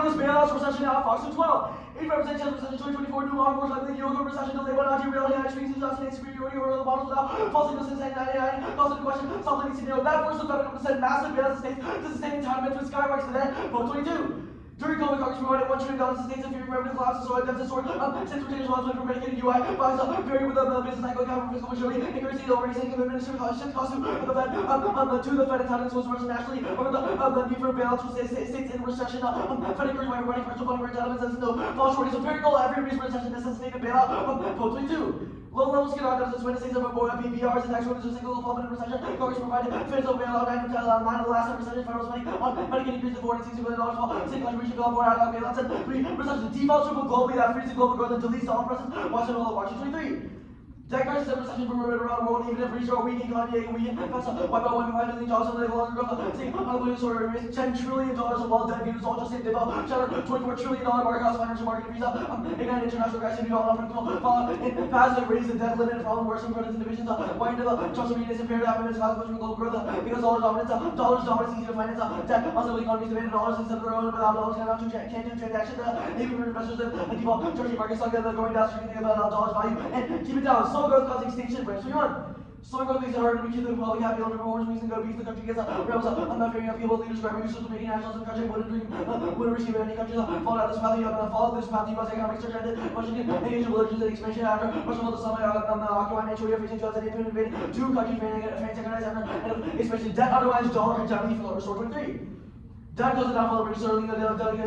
Stimulus bailouts, recession now, Fox 12. 8 representation recession 2024, new law enforcement likely yoga recession delay, but not reality, high streets, 2008 superiority over the bottles without false innocence, 99, calls into question, soft lady scenario. That forced the federal government to send massive bailouts to states to sustain entitlements with skyrockets to that. Vote 22. During COVID, Congress provided $1 trillion to states and fearing revenue collapse, so deficit soared. States retain responsibility for Medicaid and UI, Fox vary with the business cycle account for fiscal maturity, increasing the overrating of administrative shift costs to the Fed, to the Fed entitlements was rushed nationally over the need for bailouts for states in recession. Fed encouraged by running commercial funding for entitlements as no false shortage. So very goal, every reason for recession necessitated bailout. Vote 22. Low levels get out deficits when the states of PBRs and tax revenues are single plummet in recession. Congress provided federal bailout 9 of the last 10 recession federal spending on Medicaid increased to $460 billion fall. State contribution fell for ad hoc bailouts and 3 recession defaults triple globally that freezes global growth and deletes dollar presence. Washington 23. Debt crisis and recession around the world, even if we show a weak economy, we invest wipe out 1.5 million jobs and live longer growth. Seeing unemployment disorder raise $10 trillion of wealth debt views, all just in default, shatter $24 trillion market house financial market freeze up, ignite international crisis, we all unpredictable, in passive raise the debt limit, problem worsening credits and divisions, widen the trust of is impaired happiness, cause pushing global growth, because dollars dominance easy to finance, debt, unstable economies demand dollars instead of their own, without dollars can't do transactions, even for investors, default, treasury market stock, going down, streaming about dollars value, and keep it down. Slow growth causing extinction. Branch 21. Slow growth makes it harder to keep the public happy. Number 1 reason to beat the country gets rebels. I'm not fearing enough people, leaders, grab resources to making nationalism, country, wouldn't dream, wouldn't receive any country. Follow out this path, follow this path, U.S. economic search ended. Russian invasion, religions, and expansion after Russia held the summit, occupying Manchuria, facing 2008, invaded 2 countries, France, after, and expansion. Debt underlines dollar hegemony for restore 23. Debt goes down for the British sterling, the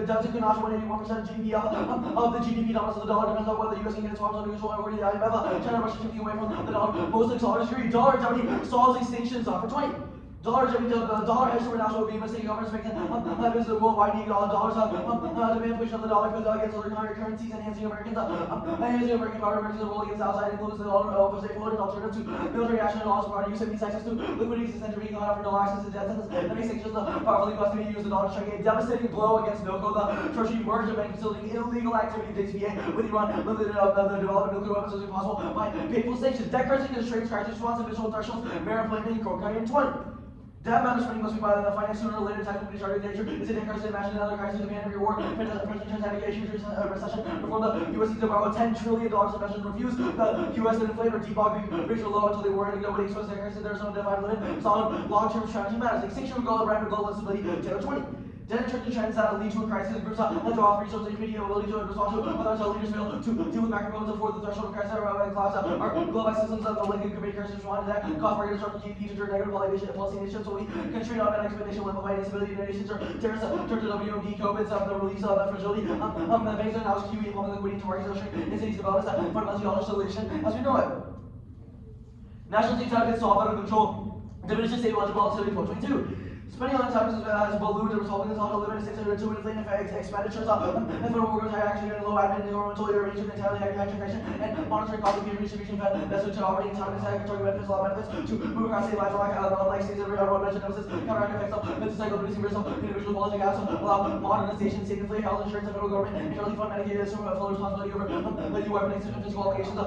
deficit could notch 181% GDP of the GDP dollars of the dollar, depends on whether the US can get its arms under control or the IMF. China, Russia shifting away from the dollar. Most exalted degree. Dollar hegemony solves extinctions for 20. Dollar hegemony, dollar hedge for national being mistake governments making is the worldwide need dollars demand inflation of the dollar against other currencies, enhancing American power. Americans role against outside influence the dollar of state floating alternative to military action and also providing use of these access to liquidity system to be caught after dollar access to debt sentence. That makes sanctions powerfully must be used the dollar to strike a devastating blow against NOCO, the treasury merged of bank facilitating illegal activity of DCBA with Iran, limited the development of nuclear weapons as possible by painful sanctions. Debt crisis constraints crisis response and visual thresholds, merit planning, cocaine 20. Debt management spending must be by the finance sooner or later. Tax companies are nature. It's a debt crisis. Imagine another crisis. Demand every war. President navigation recession. Before the U.S. needs to borrow $10 trillion investors refuse. The U.S. did inflate or default rates were low until they weren't. Nobody exposed debt crisis. There's no defined limit. Solid long-term strategy matters. Extinction of global instability. 10 or 20. Debt and trends that lead to a crisis. Groups that to offer resources and immediate ability to respond to others how leaders fail to deal with macroeconomics before the threshold of crisis and collapse. Our globalized systems that the liquid committee crisis respond to that. Cause market disruption GDP to turn negative policy initiatives. So we constrain automatic expectation with the instability in nations or terrorists turn to WMD COVID the release of that fragility. The banks are now QE implement liquidity to market in cities developments that fundamentally dollar solution as we know it. National state targets solve out of control. Diminishes state logical volatility. 22. Spending on taxes has ballooned, resulting in total limit 602 inflating expenditures and federal workers are actually getting low admin and governmental irrigation entirely agriculture and monitoring cost of redistribution that's to operating entitlements and agricultural benefits, law benefits to move across state lines like states every other mentioned deficits, counteract effects of business cycle producing risk of individual policy gaps, allow modernization, state inflate health insurance and federal government, internally fund Medicaid assume full responsibility over the UI for physical obligations,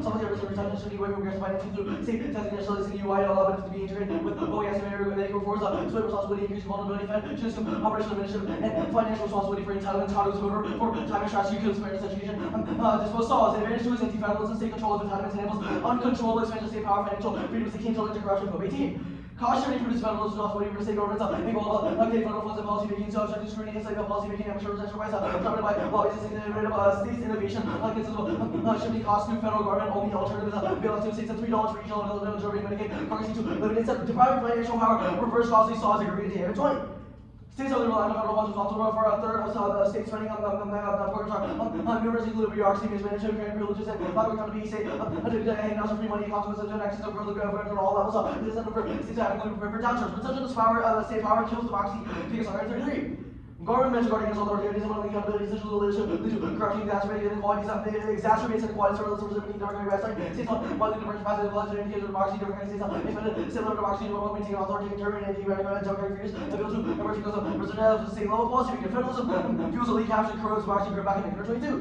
some of the return should be away from regressive financing through state testing initially UI allow benefits to be integrated with OES and medical reforms, split responsibility, increasing vulnerability, Fed should assume operational administrative and financial responsibility for entitlements, how to explore for timing strategy, kills fairness education, dispose solves, advantage to its anti-federalism, state control of entitlements, enables uncontrollable expansion of state power, financial freedoms, the key intelligence corruption, code 18. Caution introduce federal responsibility for state governments, involve updating federal funds and policy making, so objective scrutiny, insight of policy making, amateur research advice, dominated by lobbies and states innovation, shifting costs to federal government, only alternatives, bailouts to states at $3 for each element of the Medicaid, Congress to limit instead, depriving financial power, reverse costly saws, agree to 20. States only rely on federal funds responsible for a third of state spending on programs are numerous, including bureaucracy, mismanagement, grant privileges, and lack of accountability, state, and also free money, consequences, and access to government at all levels. This is for states that include for downturns. Perception of state power kills democracy. Figures 133. Government guarding against authorities and accountability, essential leadership, lead to corruption, exacerbating inequalities, exacerbates inequalities, services, limiting democratic rights, states on widely diverse capacity, positive indicators of democracy, democratic states, expanded similar democracy, maintaining authority, determining anti-democratic figures, appeal to emerging because of representative state level policy, federalism, fuels elite capture, corrodes democracy, back in 22.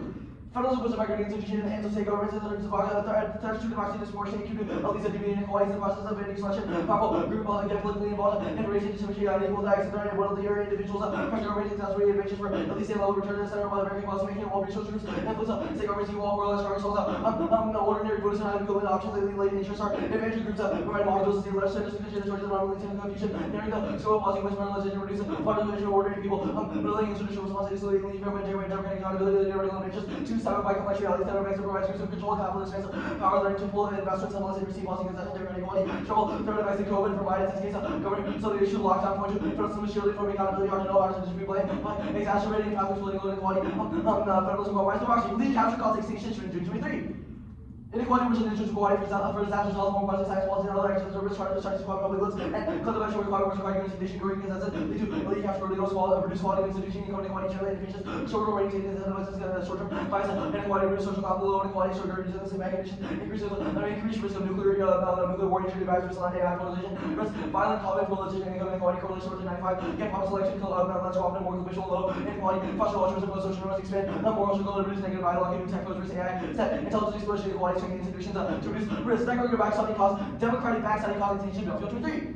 Federalism was a migrating institution and state governments and attached to democracy disproportion included at least a degree in inequalities in the process of any selection. Powerful group get politically involved in raising discrimination on equal access to one of the area individuals pressure governments exacerbated advantages for at least a level return to the center of American policy making all resource groups influence state governments equal world as governments the ordinary voters and equivalent options lately latent interests are advantage groups provide models to the legislators to the choices of non-related confusion narrowing the scope of policy with marginalization reducing marginalization of ordinary people building institutional responsibility leading government democratic accountability and regular natures to stop by complex realities that are provides groups of control capital expensive power learning to pull investments unless they receive policy concession democratic equality trouble third advice to COVID provided in this case government so the issue of lockdown point to federalism shielding from accountability hard to know how to be blamed exacerbating pathways political inequality federalism provides democracy lead capture caused extinction in June 23. Inequality which is an interest of equality for disasters, health, home policy, science, policy, and other actions, service, trying to public goods, and cultivation requirements requiring institution growing consensus, lead to elite capture, reduce quality of institution, income inequality, generally indications, shorter ratings, short-term bias, inequality, reduce social capital, low inequality, shorter reduces conditions, increased risk of nuclear war, injury, virus, risk, AI, polarization, risk, violent conflict, polarization, income inequality, correlation with 95, get popular selection, let's go up and more visual low inequality, foster altruism, social norms, expand, moral social, reduce negative dialogue, new tech, risk, AI, set, intelligence, explosion, equality, institutions to reduce risk, regulatory backstopping costs, democratic backstopping costs, extinction bill. 23.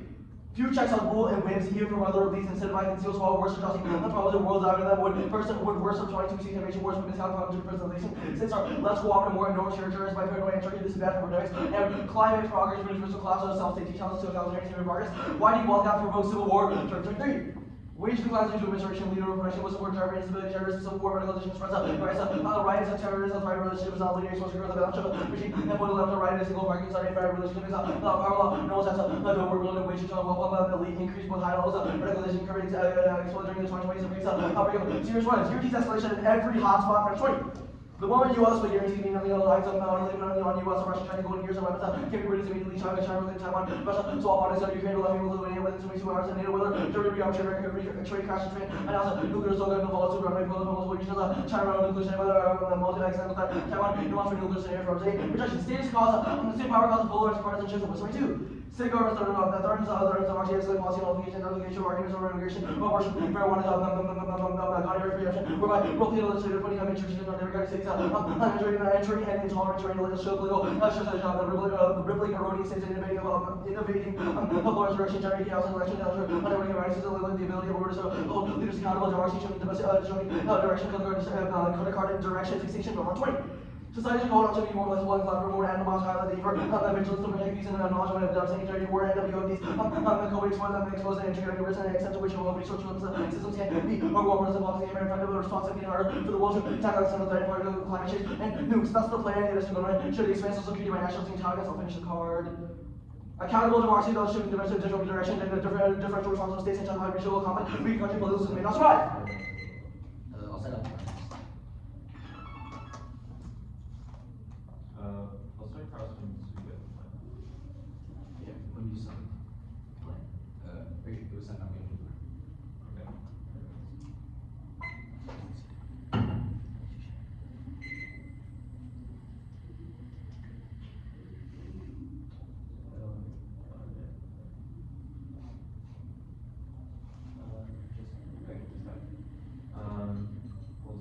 Few checks on rule and whims, even from other leads, incentivizing conceals while worse trusting the problems of world out of that would worse of 22 seat innovation, worse with miscount problems to personalization. Since our let's cooperate more and normal territories by paranoia and Turkey, this is bad for products, and climate progress, reduce risk of collapse of self-safety challenges to accountability and progress. Why do you wealth gap provoke civil war? 23. Wage declines due to administration, leader of oppression, support terror, instability, terrorism, civil war, radicalization, spreads out, riots of terrorism, private relationships, leading exposure growth of electoral regime, and political left right, single market, starting private relationships, power law, no sense of the work related wage control, elite increase both high levels of radicalization, current exposure during the 2020s and brings outbreak of serious violence. Here, escalation in every hotspot for 20. The moment U.S. will guarantee me nothing on the lines of on U.S. and Russia trying to go in years of weapons can be reduced immediately. China within Taiwan, Russia, so all parties of Ukraine will let me Lithuania within 22 hours and NATO whether Germany rearm trade crash and trade and also nuclear slogan will follow suit runway for the most regions of China around nuclear scenario whether the multi-accidental Taiwan no for nuclear scenario from protection status cause the same power cause of polarized partisanship of 22. State governments that are threatens democracy, escalate policy, nullification, delegation, arguments over immigration, abortion, marijuana, contrary reaction, whereby broken legislative putting up intrusion on democratic cities, entering and intolerant terrain, legislative, political, rippling, eroding states, innovating, polarized direction, generating chaos and election, undermining rights, the ability of voters to hold leaders accountable, democracy, showing direction, card direction, extinction, 120. Society should hold on to be more flexible and collaborative, more animals, highlight the need for vigilance to protect peace and acknowledgement of the sanitary war and WODs. The COVID exploit them and expose the integrated risk and extent to which all resource systems can be overwhelmed as a policy and effective responsibility in order for the world to tackle some of the threat of climate change and nukes. That's the plan. The government should expand social security by national team targets. I'll finish the card. Accountable democracy does shift in different direction and the differential responsible states and justify regional conflict. Weak country political system may not survive. I'll set up. I'll start crossing so you get the plan. Yeah, let me do some plan. It was sent out. Okay. We'll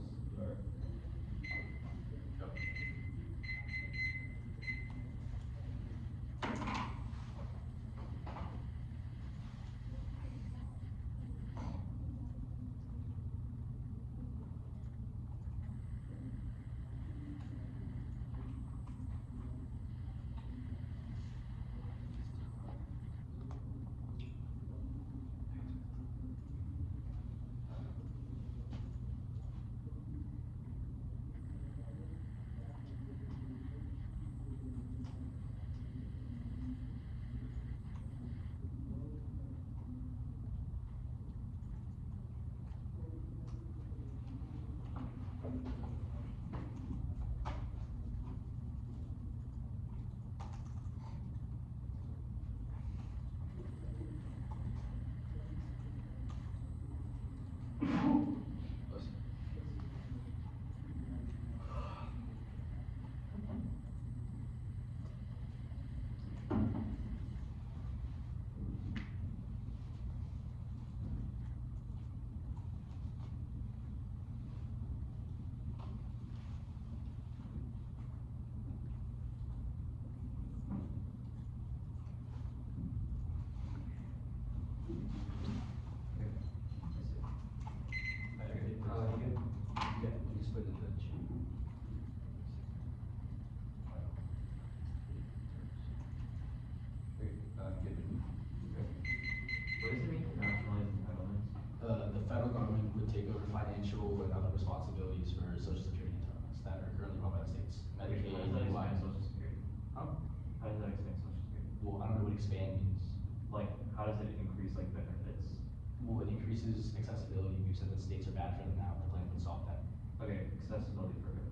financial and other responsibilities for social security entitlements that are currently run by the states. Okay, Medicaid, how does that expand life. social security? Huh? How does that expand social security? Well, I don't know what expand means. Like, how does it increase like benefits? Well, it increases accessibility. We've said that states are bad for them now. The plan would solve that. Okay, accessibility for who?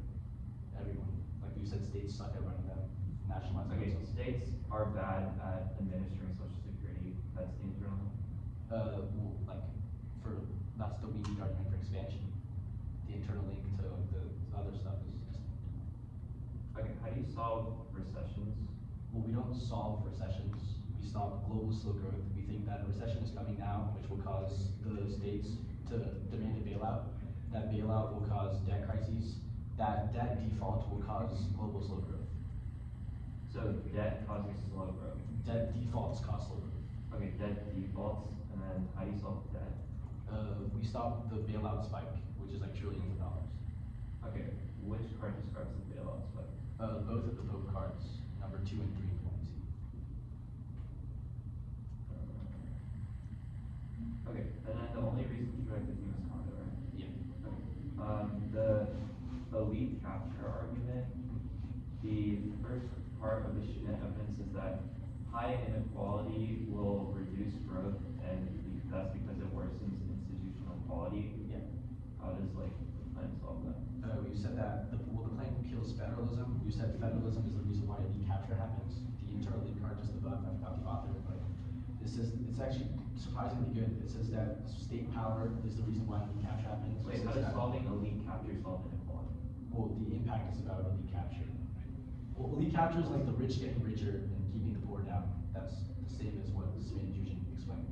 Everyone. Like we said, states suck at running them. Nationalize Okay, themselves. states are bad at administering social security, that's internal. Well, like, that's the weak argument for expansion. The internal link to the other stuff is just, Okay, how do you solve recessions? well, we don't solve recessions. We stop global slow growth. We think that a recession is coming now, which will cause the states to demand a bailout. That bailout will cause debt crises. That debt default will cause global slow growth. So debt causes slow growth. Debt defaults cause slow growth. Okay, debt defaults, and then how do you solve debt? We stop the bailout spike, which is like trillions of dollars. Okay, which card describes the bailout spike? Both of the Pope cards, number 2 and 3 in the see. Okay, and then the only reason you write the theme is condo, right? Yeah. Okay. The lead capture argument, the first part of the Schmidt evidence is that high inequality will reduce growth, and that's because it worsens institutional quality. Yeah. How does like the plan solve that? We've said that the plan kills federalism. We've said federalism is the reason why lead capture happens. The internal lead card just above, I forgot the author, but it's actually surprisingly good. It says that state power is the reason why lead capture happens. Wait, It how says does that- solving elite capture solve inequality? Well, the impact is about elite capture. Well, elite capture is like the rich getting richer and keeping the poor down. That's the same as what Smith and Fusion explained.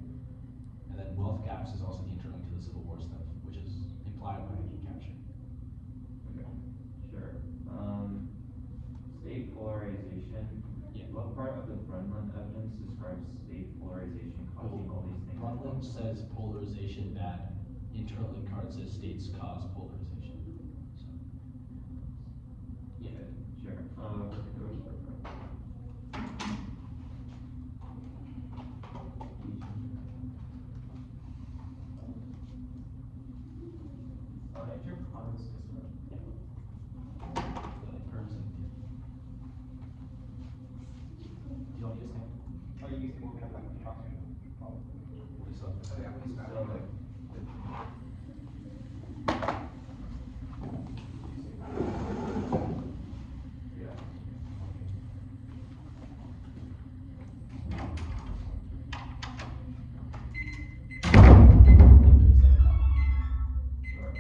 And then wealth gaps is also the internal to the Civil War stuff, which is implied by elite capture. Okay, sure. State polarization. Yeah. What part of the Brundtland evidence describes state polarization causing all these things? Brundtland says polarization bad. Internal link card says states cause polarization. So, yeah. Sure. If your product is different. Like person. Do you want to use name? Oh, you think we're gonna have like talking? What is up? Okay, I'm gonna So like, yeah. Sure.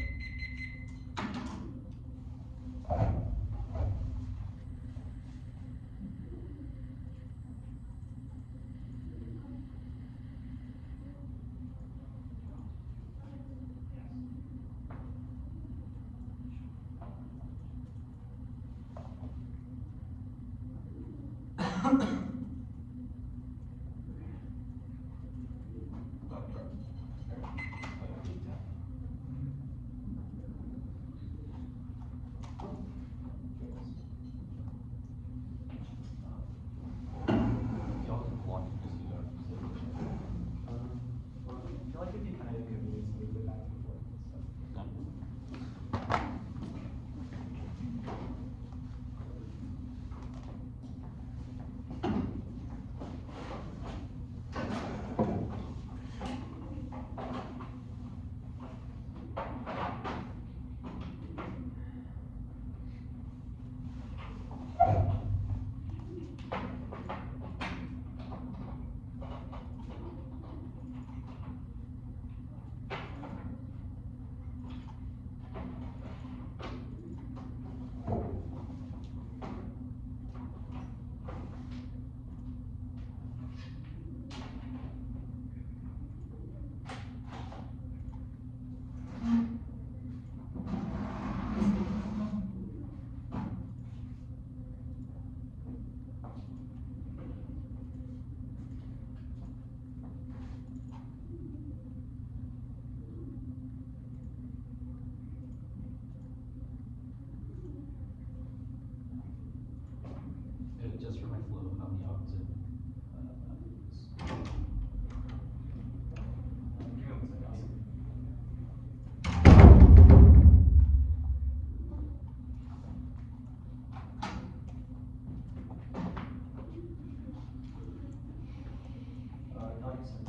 Johnson.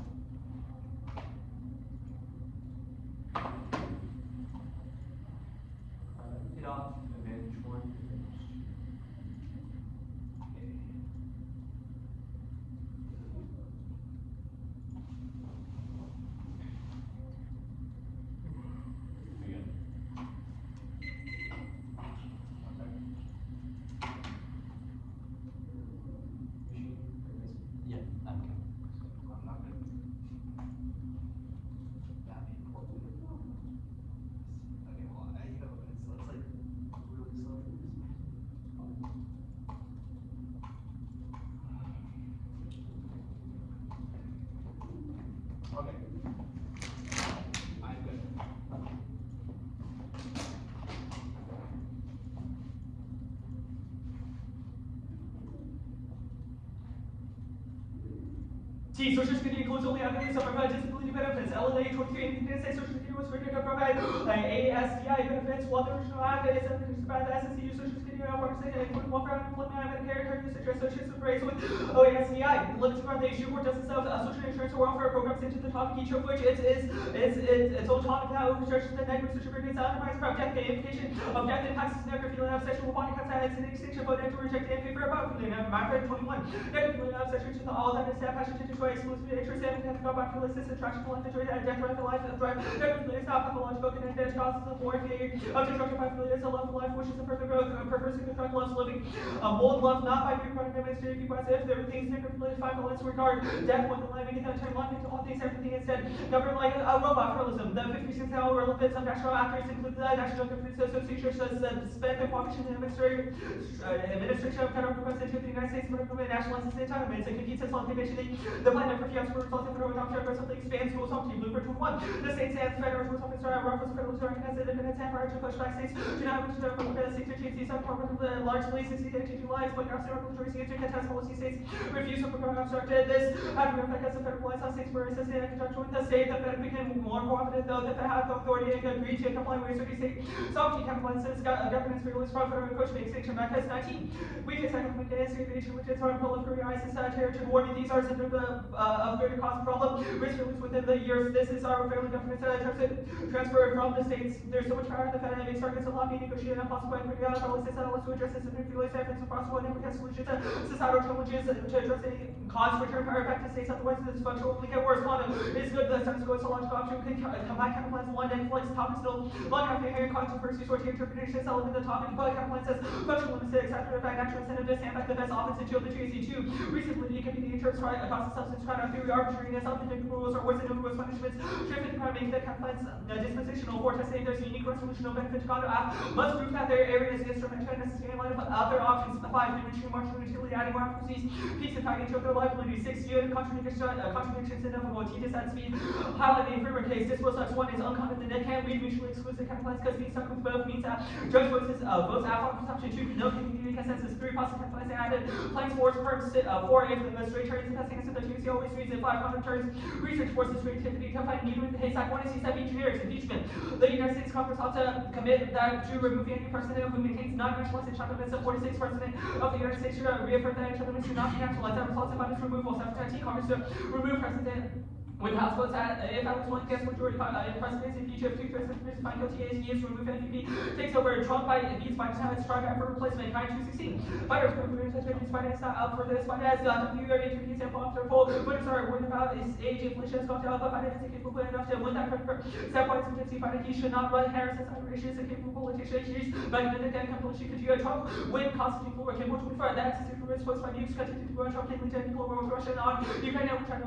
Hit off, advantage one, advantage two. Okay. Again. Machine, Yeah, I'm okay. I'm not good. That made important. Okay, well, I have a Peninsula. It's like really slow for this. Okay. I'm good. T. Social Security includes only activities that provide disability benefits. LLA 23 United States Social Security was written to provide ASDI benefits. While the original act is introduced by the SSU Social Security including welfare, unemployment, Medicare, care usage, associates with rates with OASDI. Limits around the issue or justice of social insurance or welfare programs into the topic, each of which is its own topic that overstretches the NEG social security undermines private gamification of death impacts negative feeling of sexual body contact and extinction vote to reject and favor about feeling of my friend 21. Negative feeling of sexual to all that is that passion to destroy exclusive interest and have to go back to the assist attraction to life, enjoy that death, right, the life, and thrive. Negative feeling is not pathological and dead causes of war, failure of destruction by feeling is a love of life, which is the further growth of purpose and contract loves living. Mold love not by being running demonstrated people as if there were things negative feelings find let's regard death with the life and turn life into all things everything instead. Governed like a robot realism. The 56 hour relevance of national actors include the National Defense Association says spent the cooperation and administration of federal representative of the United States federal government nationalizes the entitlements and competes as long conditioning the plan for fiats for results in federal adoption aggressively expands rules on team blueprint 21. The states and federal rules officer reference federal to recognize independence and prior to pushback states do not wish to represent the states to change these subdepartment of the largely 68 July but now regulatory states to contest policy states refuse to program obstructed this having effect as a federal on states were assisted in conjunction with the state the Fed became more cooperative though that they had the authority and agreed to comply with certain state sovereignty capitalizes governance release from federal encroachment extinction back as 19 weakest economic and segregation which is hard proliferation territory warning these are symptoms of greater cause problem risk release within the years this is our federal government transfer from the states there's so much power in the Fed and it makes targets of lobbying negotiating and possible and figuring out policies that allows to address this and feelings efforts of possible and implement solutions to societal challenges to address any cause return power back to states otherwise this functional only get worse condom is good the status quo is a logical option can combine counterplans one and flex topics still long after hearing controversies or interpretations element the topic but counterplans says functional mistakes after the fact natural incentive to stand back the best offense and shield the TOC2 recently it can be the interest right across the substance crime theory arbitrariness unpredictable rules or worse than numerous punishments shift the crime making the counterplans dispositional for testing there's a unique resolution of benefit to conduct must prove that their area is instrumental and necessary in light of other options 5 dimensional marginal utility adding more proceeds peaks and tagging to their liability 6 year contradictions inevitable T at speed highlight the inferior case this was one is uncommon the net can't read mutually exclusive counterplans because being stuck with both means that judge votes votes out on presumption 2 no community consensus 3 possible counterplans added playing sports firms 4 if the straight turns and testing the TOC always reads in 5 counter turns research forces creativity to find neither in the haystack 1 is C7 generics impeachment the United States Congress ought to commit that to remove any president who maintains non-nationalized entitlements of 46 president of the United States should reaffirm that entitlements should not be nationalized that results in its removal 719 Congress to remove president with House votes if I was one against majority presidents in future of 2 presidents find guilty as he is to remove MVP takes over Trump by beats by time it's tried for replacement kind 216 fighters movement beats finance not out for this finance W or HPP sample after full winners are worried about is age inflation has gone down but finance is capable enough to win that standpoint contingency fighting he should not run Harris as Irish is a capable politician he's recommended that compulsion could you Trump win constitutional or capable to fight that access to risk posed by news continue to grow Trump taking technical war with Russia on Ukraine now trying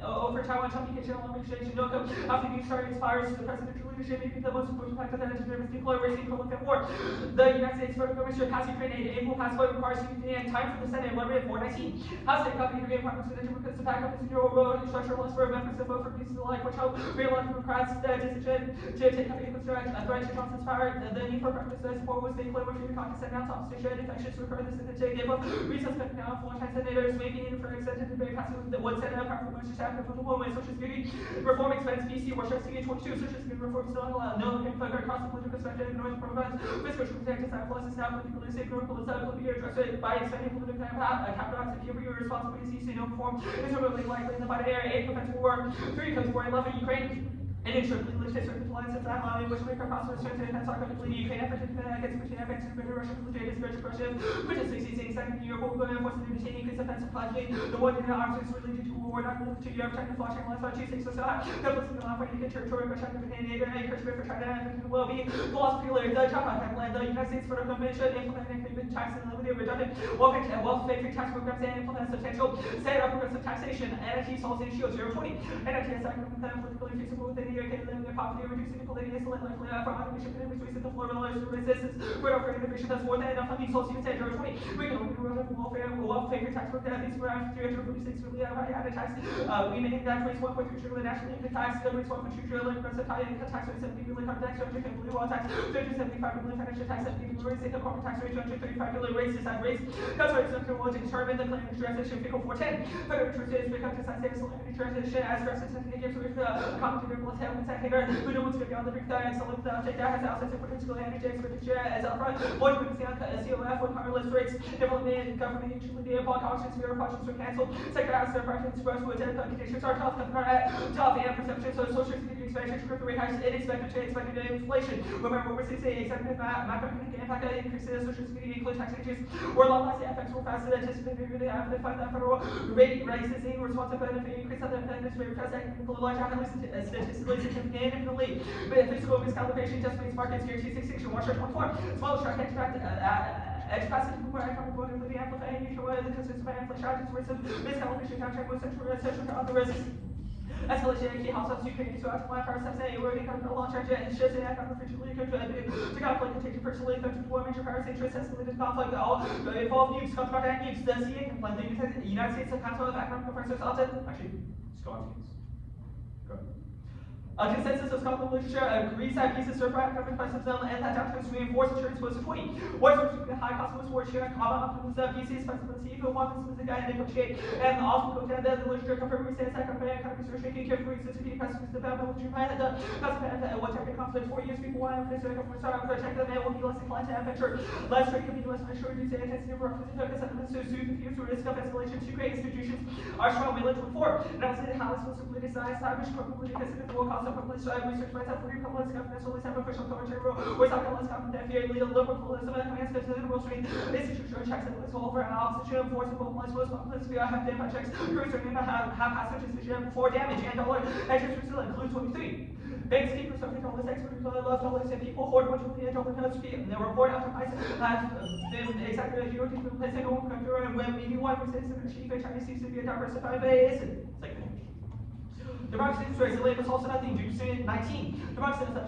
over Taiwan communication and exchange no come after the start expires the presidential leadership may be the most important factor that determines nuclear racing prolific war the United States federal government should pass Ukraine aid will pass what requires unity and time for the Senate 419 House State Company Green Departments with the backup is your road structural loss for members of vote for peace alike which help realize Democrats decision to take up a threat to Johnson's power the need for breakfast support was made clear with the Congress and now top station infections refer this in the day gave up recess but now 4 senators may be in for extended debate passing with the one Senate apart from which Mr. Staff, for the woman, Social Security reform expense, BC, Workshop City 22, Social Security reform still allowed, no, across the political spectrum, ignorance programs, fiscal protected side plus is now politically safe, political side will be addressed by expanding political capital acts, if your responsibilities see no reform, is remotely likely in the body area, 8 prevents war, 3 comes war, 11 Ukraine. And in short, legal states certain lines of that line, which make our prosperous strength and defense architecturally, Ukraine effort to defend against Christian effects to greater Russian military discourage Russia, which is 66 second year, Poland going forced to maintain increased offensive pledging, the one in the arms is related to war, not related to Europe, China, flushing last 5 2 6 so high, helpless in the line for United territory, but China and NATO, and encouragement for China and the well-being, philosophy layer, the China land, the United States federal government should implement and implement tax and limited redundant, wealth-favoring tax programs and implement substantial set up progressive taxation, NIT solves the issue of 020, NIT is politically feasible within the year, can limit poverty, reducing inequality, isolate likely for automation, and which wastes the floor of resistance, for innovation that's more than enough funding, so you say 020, we can only run welfare tax program, these were around 346 million added tax, we made that raise 1.3 trillion national income tax, that raise 1.2 trillion progressive high income tax rate, 70 million carbon tax, 250 million raw tax, 275 million financial tax, 70 million income corporate tax rate, 235 million rates, decide rates, that's why it's not going to determine the claim transition, vehicle 410, federal interest is become decide sales, transition, as reference to the gives with commentator plus help and second, who knows what's going to be on the big diet, so let's take that as assets and political energy expenditure as upfront, what we see on COF with higher list rates, implemented government utility upon auctions, fewer projects were cancelled, sector house, their preference expressed with 10 conditions are tough, tough and perception, so social security expansion, script rate hikes, expected inflation. Remember, we're saying executive macroeconomic impact increases, social security include tax changes, or long lasting effects were faster than anticipated, really have to find that federal rate raises in response to benefit increase of the independence rate, because large statistically significant infinitely, but fiscal miscalibration just makes markets guarantee 6 Water 24, small track capacity for economic volatility amplifying neutral the consistency by inflation charges with some miscalibration contract with central to other risks. Escalation in key households Ukraine to optimize power steps and eroding of the launch engine and shifts in economic fragility to conflict and take personally affected war major powers interests escalated conflict all involve nukes, contract and nukes, the CA complaint, the United States Council of Economic Affairs often actually just go on to nukes. A consensus of scholarly literature agrees that pieces serve economic prices and that doctrines reinforce insurance post 20. What's the high cost of war share, common optimism, pieces, responsibility, who wants to guide and negotiate, and also contend that the literature confirms that economic economics are shaking carefully to be pessimist about military plan and what type of conflict 4 years before I am concerned for start to protect the man will be less inclined to adventure, less trade can be less assured to say intensity of reference and focus on the future risk of escalation to great institutions are strong militant reform. And I was saying how it's supposed to politicized, establish probably because of the full cost of published research by self free public confidential have official commentary role, or talk less confident fear, legal liberal pluralism and commands to the liberal stream, institutional checks and whistle over opposition, force and mobilize most populace via have damage checks, cruise or have passage decision before damage and dollar entries still include 23. Banks keep something called this expert love dollars and people hoard $1 trillion notes and the report after price has been exactly as you to place it on computer and when maybe 1% of the chief China seems to be a diversified base. It's like democracy is regulated, but also nothing. Do 19. Democracy is a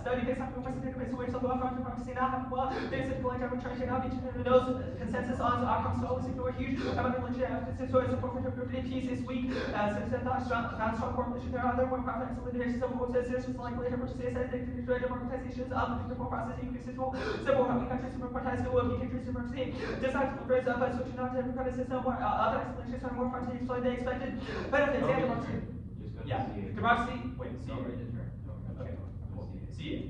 study based on university database which the law from democracy not have well. There's a like I'm trying to out each knows consensus on outcomes to always ignore huge amount of legit evidence to support for peace this week. Since not strong correlation, there are other more complex limitations of what says there's like later versus aesthetic democratizations of the people process increases civil having countries democratize the world countries democracy. Just like the phrase by switching on to democratic system where other explanations are more fun to explain the expected benefits and democracy. Yeah, democracy. Wait, see it. Okay, see it.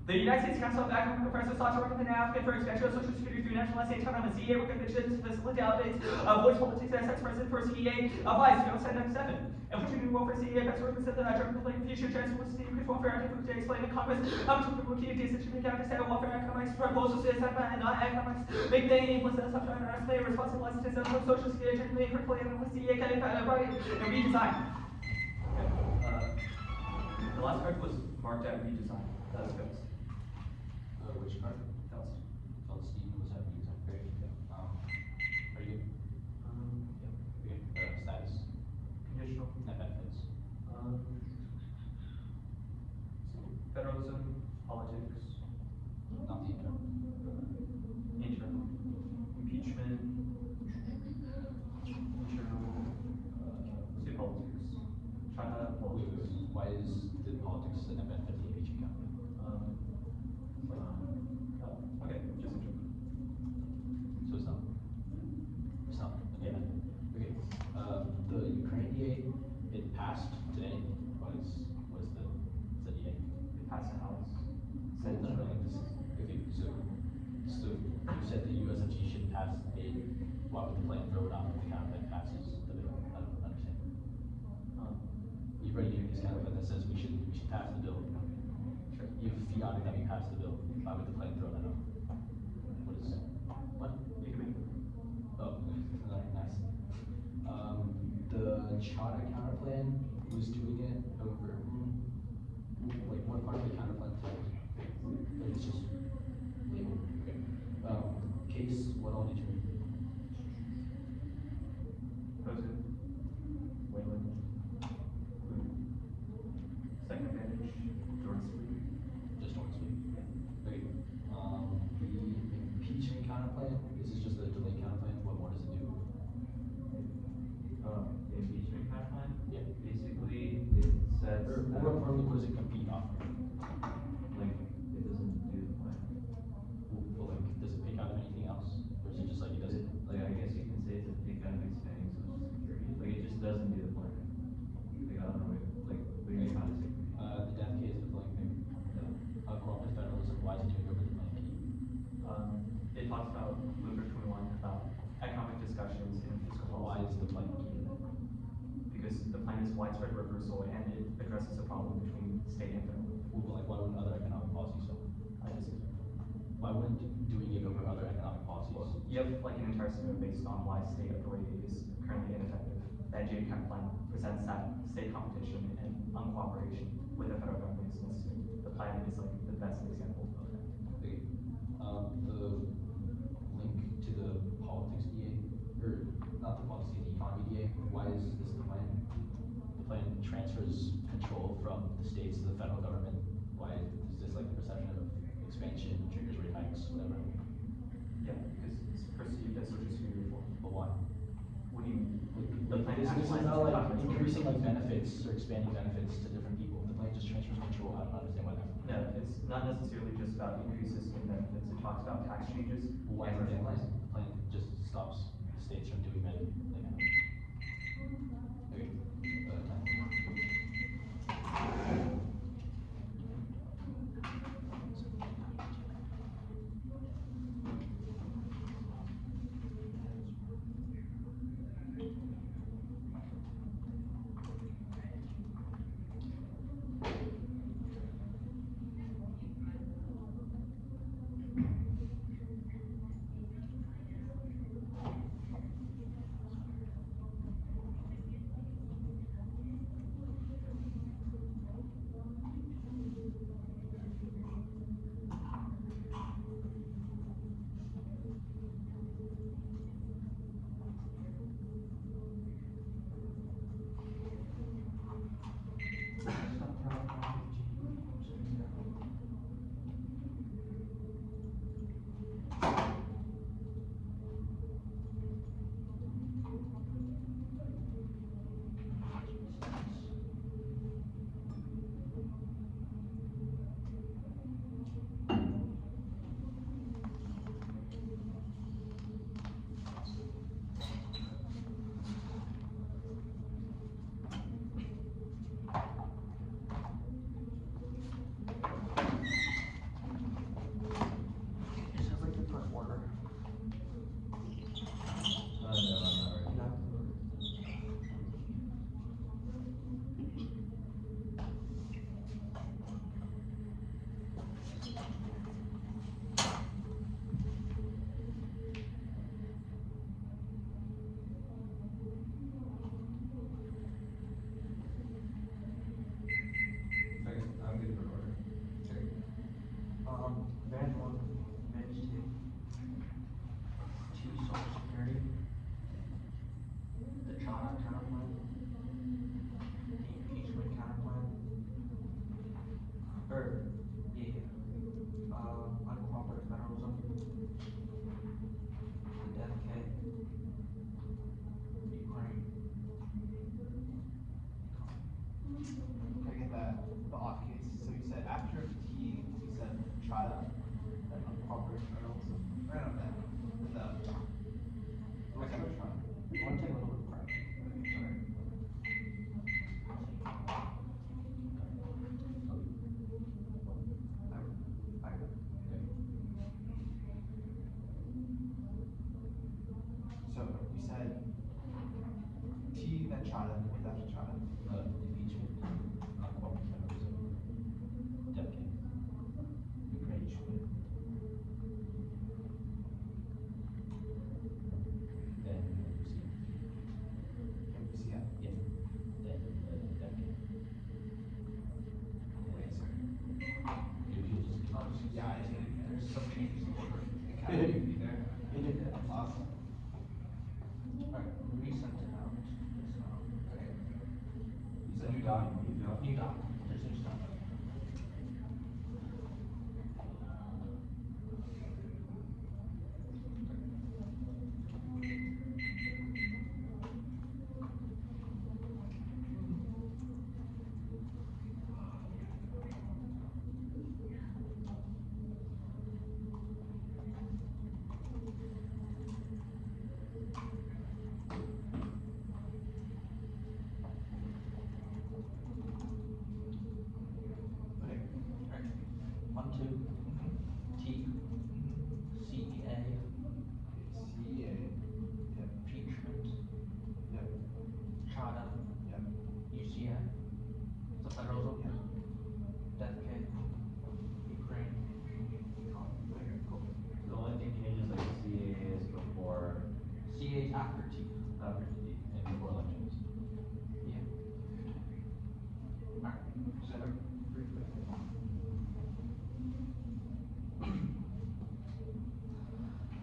The United States Council of Economic Affairs sought to recommend African for expansion of Social Security through nationalization time and CA recognition to facilitate updates of voice politics as president for CA applies to 97. And which new welfare CA best represent the German complaint future transfer to increase welfare and to explain in Congress how much of the key decision making understand welfare economics proposals to assessment and non-economics make the implicit assumption and estimate responsibilities to system of Social Security and curriculum and with CA and redesign. The last card was marked at redesign. That was fixed. Which card? That was. Steve was at redesign. Great. Yeah. Are you good? Yeah. Okay. Status. Conditional. Net benefits. Federalism, politics. Not the internal. Internal. Impeachment. Internal. State politics. China politics. Why is the politics the net benefit of the impeachment campaign? Okay, just a joke. So it's not. It's not. Yeah. Okay. The Ukraine EA passed today? What is the EA? They passed the House. No, no, no, like this is, okay, so you said the USFG should pass a, why would the plan throw it out if the counterplan passes the bill? I don't understand. You've already given this counterplan that says we should pass the bill. Sure. You've fiated that we pass the bill, why would the plan throw that out? What? You can make it. Oh, nice. The charter counterplan was doing it over, like what part of the counterplan did it's just labeled, okay. Case, what all did you read? Posen, Wayland, Boone, Second Advantage, Jordan Street. Just one speak. Okay, the impeachment counterplan, this is just the delay counterplan, what more does it do? The impeachment pipeline. Yeah. Basically, it says Or that, more importantly, what does it compete off of? like, it doesn't do the plan. Well, like, does it pick out of anything else? Or is it just like it doesn't? Like, I guess you can say it's a big kind of expanding social security, like, it just doesn't do the plan. Like, I don't know, like, what do you mean by this? The death case with like maybe, corporate federalism, why is it doing over the plan P? It talks about Lugar 21 about economic discussions and fiscal Well, why is the plan key in it? because the plan is widespread reversal and it addresses a problem between state and federal. Well, like, why wouldn't other economic policies so? I disagree. Why wouldn't doing it over other economic policies? You have like an entire statement based on why state authority is currently ineffective. That JCAP plan presents that state competition and uncooperation with the federal government is necessary. The plan is like the best example of that. Okay, the link to the politics EA, or not the politics, the economy EA, why is this the plan? The plan transfers control from the states to the federal government. Why is this like the perception of expansion, triggers rate hikes, whatever? Yeah, because it's perceived as social security reform. But why? What do you mean? Like, this is actually not like outlines increasing like benefits or expanding benefits to different people. The plan just transfers control. I don't understand why that. No, it's not necessarily just about increases in benefits. It talks about tax changes. Why and is the plan? reforms. The plan just stops the states from doing many, like, okay, China, that's China. Impeachment, corporate terrorism, decade, impeachment. Then, Yeah. yeah, then, decade. Wait, sorry. You'll just. Yeah, I see. There's some changes in order. It kind of be there. Awesome. Alright, recent announced. Okay. You said new doc. New doc. There's new stuff. Okay. Alright. 1, 2. T. CEA. CEA. Yep. Impeachment. Yep. China. Yep. UCN. The federalism. Yep. Death K. Ukraine. Okay, cool. The only thing changes like CAA is before, CA after T. after T. And before elections. Yeah. Alright. So, briefly.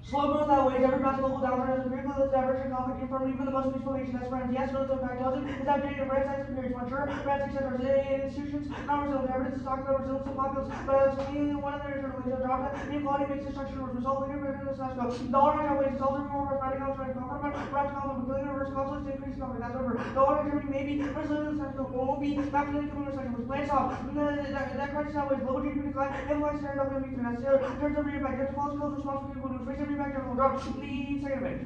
Slow growth outweighs every possible global downturn as a briefly listed average conflict confirmed even the most peaceful nation has friends. Yes, growth impact doesn't. It's outdated and brand size periods mature. Brand success resilient institutions, not resilient. Evidence is talking about resilience of populace, but it's only one of their internal ways of drop. Inequality makes destruction of result leader better than the status quo. Dollar range outweighs results of war, fighting out, trying to compromise, right to conflict, killing reverse conflicts, increase conflict. That's over. Dollar Germany may be resilient status quo, won't be back to the incoming recession, which plans off. That crisis outweighs global GDP decline, inflation scenario WMB3. That's zero. Turns over your back. Just false skills responsible for people who face every back general drop. The second event.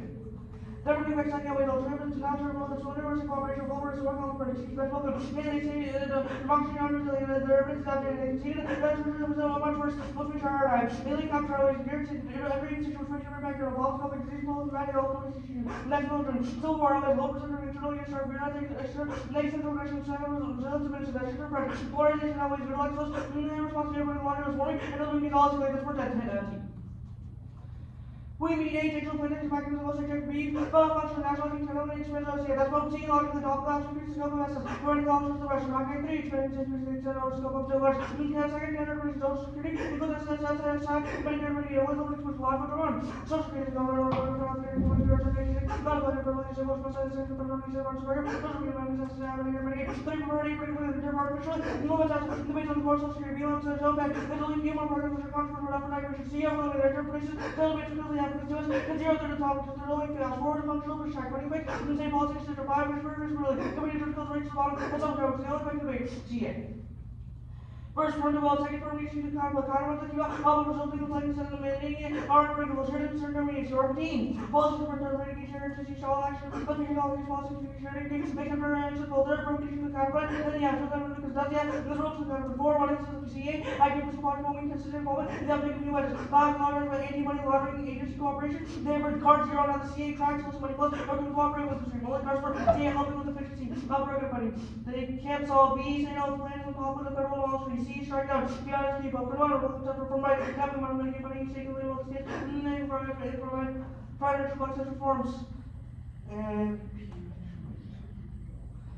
Deputy Max Sanya with alternatives to natural growth, the universal cooperation, global resource on predictions, best welcome. And they say the democracy on resilient, the urban stuff, and they see that's much worse. Let's make sure our lives. Daily capture always geared to every institution, which every back here, all conflict, disease, political, value, all institution. Next children, civil war, always low percent of internal units, sharp, we're not taking extra, next central aggression, resilience to minister, that's super pressure. Polarization always good like those, responsibility for the water is warming, and other means all like this for that team. We meet a digital planning back into the most objective beef, functional national economic experience. That's what I'm seeing logically top class increases scope of assets. Running cultures of the West, not getting 3 experience increases the scope of the West. We can second standard increases social security, because that's Medicare, Medicare, always over which life of the run. Social security is not a not a budget privilege, so most of the same for the social security, social media members, that's Medicare, Medicare, 3 priority, particularly the term artificially, no one's asking, the base on the core social security, beyond the zone back, there's only a few more programs which are controversial for that, we should see everyone with their interpretations, tell them it's because because to us, and zero through the top, because they're only fast forward and functional, which track running quick, and the same politics that are 5, which is really, coming to the rates to the bottom, and some which the only quick debate, GA. First, firm developed, second, firm nation to kind of how resulting in like the mandating our regular certain terminations or routine. Policy for mitigation or to all action, but the technology policy to make a prevention for their protection to kind of and then after that because that's the rules of the before one instance of CA, I give this part moving consistent forward, they have taken new measures. 5 lawyers by anti-money laundering agency cooperation, they have card zero on the CA tracks, also money plus, or can cooperate with the stream. Only cards for CA helping with efficiency, not regular money. They can't solve B, say no plans with conflict of federal laws, C, strike down, be honest, keep up, provide a role to from right, having money, money, money, taking away all the states, and then provide financial reforms. And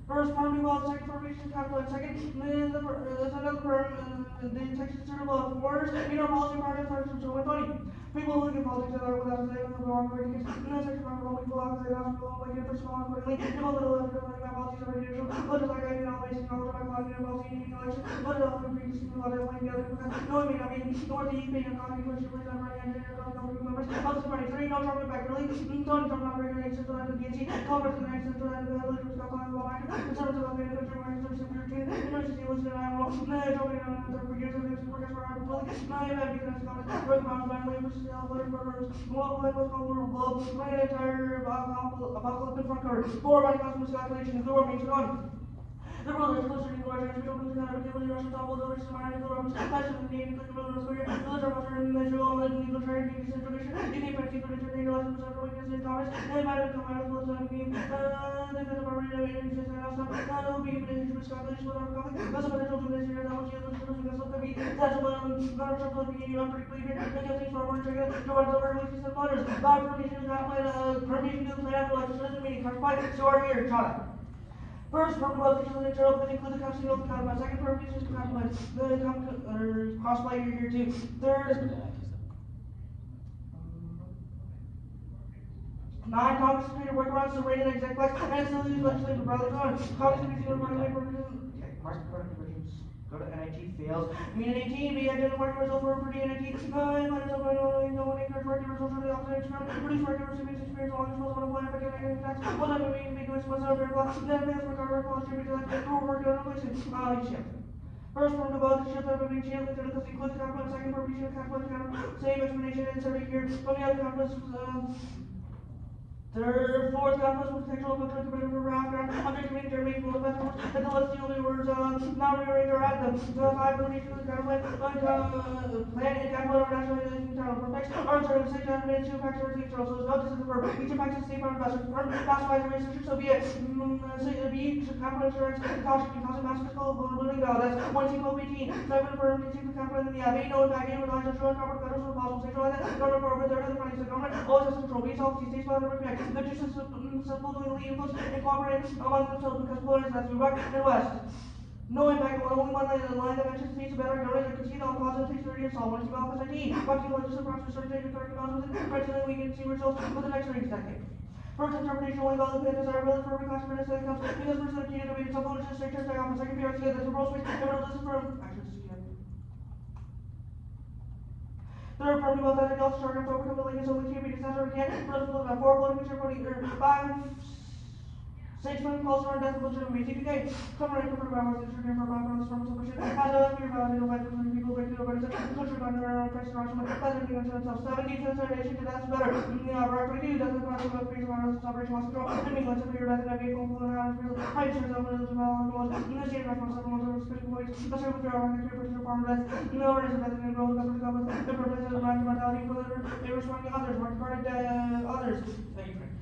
first, farming law, second, formation, capital, second, then there's another firm, the Texas Center Law of Orders, policy project, first, 2020. People who do politics are without saying the wrong way because in the section of the people out there, like a person on accordingly, people that are learning about policies are ready to show, but like I know, basic knowledge about policy and policy in election, but it also brings to a lot of like the other because no one may not be, nor the being a common question, which I'm running and government members, also party 3, no Trump back early, Tony Trump not regulating central and the DNC, Congress and the central and the village was got on the line, conservative of the country, where it's super routine, university was in Iowa, Trump and the years of the forecast for our public, I have been as comments, working on my labor. Global level global my entire apocalyptic front cover. 4 by cosmos calculation, the door means gone. The rulers, closer to the large we don't lose another the Russian top the Russian minor, the Romans, passion of the name, the North Korea, the Russian water, and the Israel, and the legal trying to tradition, the name particular to the Russian, the weakness in Thomas, and by the command of the game, the Barbarina, this calculation without conflict. That's a potential to this year, that much yield, which is also could be, that's one, not a trouble of being unpredictably here, and you'll see for more trigger, to run over with these butters. Permutation is not played, permutation to the plan after like doesn't mean counterpart, so are here, try it. First, permutation is an internal, but include the constant yield counterpart. Second, permutation is counterpart, the crossplay here too. Third, 9 Congress Secretary workarounds to rate and exec flex, and still use legislative broadly on. Congress Secretary workaround market conversions. Go to NIT fails. Mean 18, be identified market result for pretty NIT. Minus of no one encourage market result for the opposite experiment. Produce market recipients experience along as well as one of one effective negative tax. What time we make us was out of block. Then fails for cover call distribute to that. Rule work on inflation. You see. First form about the shield of a shield because it includes complex, second form shield complex, same explanation inserted here. From the other complex, third, fourth, conflicts with sexual control, competitive background, objectivity, Germany, full of vegetables, and the list the only words, not rearrange or add them. Five, permutation of the conflict, plan and capital or national internal perfects, are observed, six, minutes, two facts, or six, so notice is the verb. Each impacts the state part of the verb, pacifies the researcher, so be it. B, capital insurance, caution, causing mass physical vulnerability, that's 1, 18, 7, permutation of the conflict in the app, 8, no impact, 8, relies on short, copper, cutters, or possible sexual, government, corporate, third, the finance of government, always has control, B, self, states, file, and the two supposedly influence incorporate among themselves because polarized that's Iraq and West. No impact on only one line that mentions states better government and concede all causes takes 30 and solve. Once you develop this ID, watching the legislative process certain data correct causes and presently we can see results with the next rings decade. First interpretation only valid the desirability for every class of minutes that comes because first the key debated some voters straight turns back off the second PRC that's for both ways and middle distance from actually just third, probably about that adults starting to overcome the latest only can be disaster again. First, about 4 voting picture 40 or 5, 6 million calls for death of legitimate CPK. Summary for members of the for background from submission. As well as your value of life for people breaking over the social partner pressure rush with pleasant themselves. 70 consideration to that's better. Right 22 doesn't cause the freeze virus operation loss control. And mean let's your death and navigate from the house real. I just realized that the development was in the state of someone was special voice. Let's hear what there are on the person part of that. No one is a better than growth of the government. The purpose of the brand mortality for they responding to others, market others. Thank you, Frank.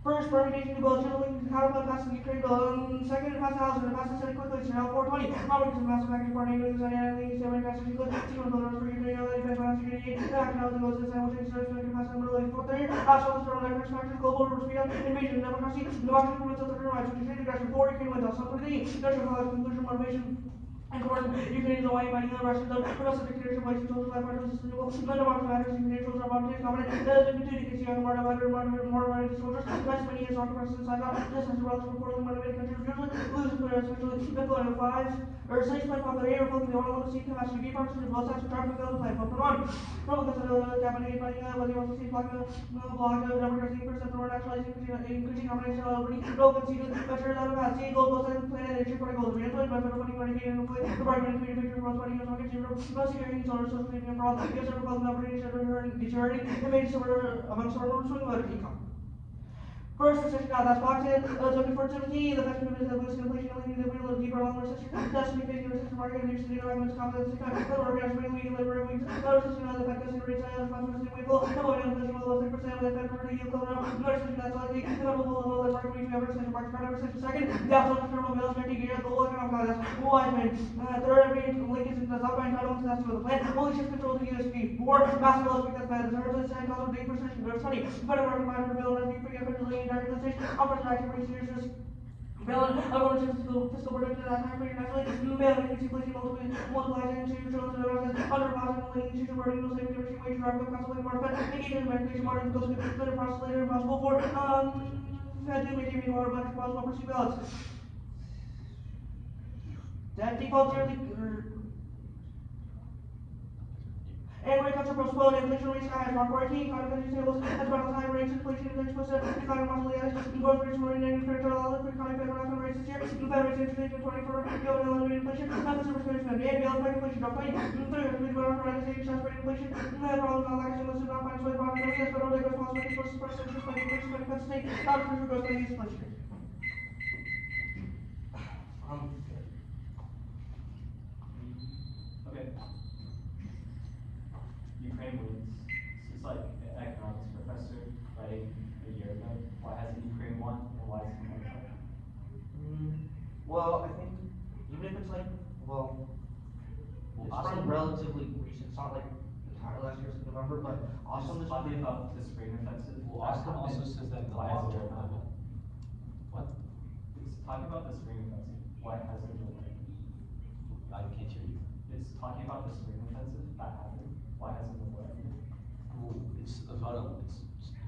First, permutation to both children, how about passing the Ukraine bill. Second, pass the House and pass the Senate quickly. So now 420. Congress is massive package party doing this identity, so many passages include secret voters for Ukraine, defense, security, action out the goals of the Senate, which is service to pass the middle age for third. House of the Throne, like factors, global speed up, invasion, democracy promotes of the rights, which is aggression for Ukraine wins us. Something national college conclusion, motivation. And course, Ukraine is away fighting the Russians, the domestic dictatorship, waste control, life, partners, sustainable, none of our matters, Ukraine controls our boundaries, dominant, the opportunity to see on more motivated soldiers, less money is on the person inside out, just as well as reportedly motivated countries, usually losing players, especially employment of 5, or 6 point 5, the air, the order of the seat capacity, be parts of the blood sets, traffic, the play, but on. Probably because of the cabinet, fighting, whether you want to see block, democracy, percent, or nationalizing, increasing combination of liberty, relevancy to better than about see, global planet, nature, party goals, reinfluence, but money, money, the bargaining between victory for party and market zero, most security, solar, social media, for all, yes, every public opportunity, deterring, and made similar amongst our swing voter income. First recession, that's boxed in, looking for activity, the fact that the boosting inflation, leading to the middle of deeper along recession, that's me facing the recession market, and usually arguments, confidence, the organized spring week, labor weeks, the recession, the fact that the rates, responsibility, we pull, the volume of inflation will 3%, with the federal yield, the recession, that's likely, the middle of the market week, we have recession, market recession, second, the absolute terminal bills, 50 years, global economic, that's wise man, third, linkage into the supply entitlements, that's to the plan, only shift control to USP, 4, massive loss, that's bad, the terms of the same cost of 8%, verse 20, federal market, 500 billion, and free efficiently, direct taxation, operational activity, serious Balance, ownership, fiscal production, time frame, naturally, balance, inflation, multiplying into trillions of dollars, under positive institution, wording, no saving, different wage, drive, constantly more fed, engagement, medication, margin, goes to better process later, impossible for, fed to maintain water, budget, possible, pursue balance. That default yearly, and agriculture postponed, inflation rates high, mark 14, economic tables, as well as high rates, inflation index percent, declining monthly average, growth rates remaining negative, federal outlook, economic federal rates this year, Fed rates interest rate 24, yield and elevated inflation, and consumer spending, and bill effect inflation, drop 20, third, we go on for organization, tax rate inflation, problem not like stimulus, not financial aid, problem, yes, federal rate responsibility, first, interest, spending, inflation, spending, cuts, state, non-official growth, spending, inflation. Okay. Ukraine wins. This is like an economics professor writing a year ago. Why hasn't Ukraine won and why is it won? Well, I think even if it's like, well, Well, it's Austin- from relatively recent. It's not like entire last year's November, but Austin Just is talking about the spring offensive. Well, that Austin also happened. says that the Why long hasn't term it of it. happened? What? It's talking about the spring offensive. Why hasn't it delayed? I can't hear you. It's talking about the spring offensive that happened. Why hasn't it delayed? Well, it's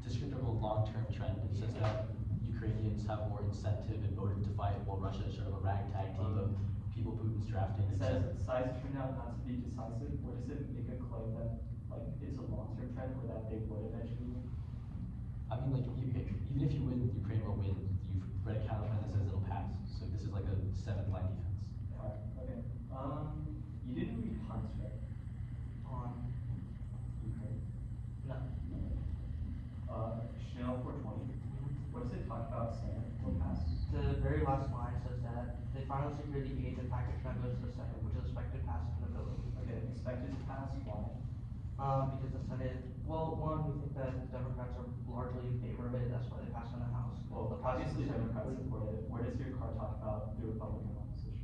descriptive of a long-term trend. It says that Ukrainians have more incentive and motive to fight, while Russia is sort of a ragtag team of people Putin's drafting. It and says sides turned out not to be decisive. Or does it make a claim that like it's a long-term trend or that they would eventually? I mean, like, even if you win, Ukraine will win. You've read a counterplan that says it'll pass. So this is like a 7th-line defense. Alright, okay. You didn't read Hunt's, right? on, Ukraine. no. Chanel 420. What does it talk about Senate will pass? The very last line says that the final secured the aid and package now goes to the Senate, which is expected to pass in the bill. Okay, expected to pass, why? Because the Senate, well, one, we think that Democrats are largely in favor of it, that's why they passed in the House. Well, The House obviously is Democrats technically- support it. Where does your card talk about the Republican opposition?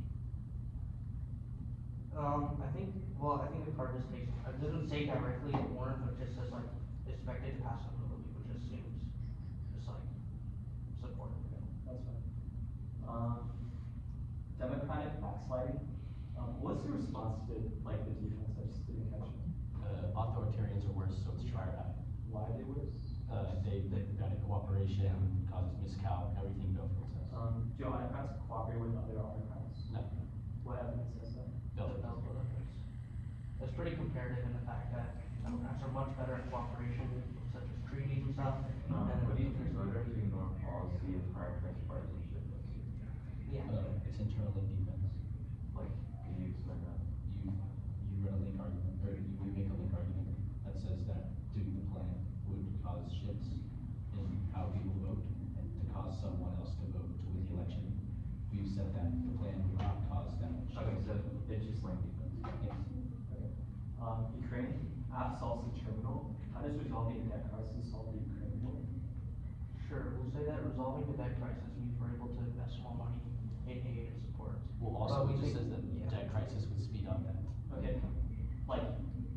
I think, well, I think the card just takes, it doesn't say directly in Warren, but it just says like, expected to pass in the bill, which just seems, just like, supportive. That's fine. Democratic backsliding. What's your response to like the defense? I just didn't catch it. Authoritarians are worse, so it's trier out. Why are they worse? They got cooperation, causes miscal, everything go for itself. Do autocrats cooperate with other autocrats? No, What evidence says that? Bill. It's pretty comparative in the fact that Democrats are much better at cooperation, such as treaties and stuff. and What do you think there's- voters ignore policy and prioritize partisanship? Yeah. It's internal link defense. Like, can you explain that? You run a link argument, or you make a link argument that says that doing the plan would cause shifts in how people vote and to cause someone else to vote to win the election. We've said that the plan would not cause that shift. Okay, so it's just like defense. Yes. Okay. Ukraine, AFF solves the terminal. How does resolving the debt crisis solve the Ukraine war? Sure, we'll say that resolving the debt crisis means we're able to invest more money in aid and support. Well, also, But we it just think- says that yeah. debt crisis would speed up that. Okay, like,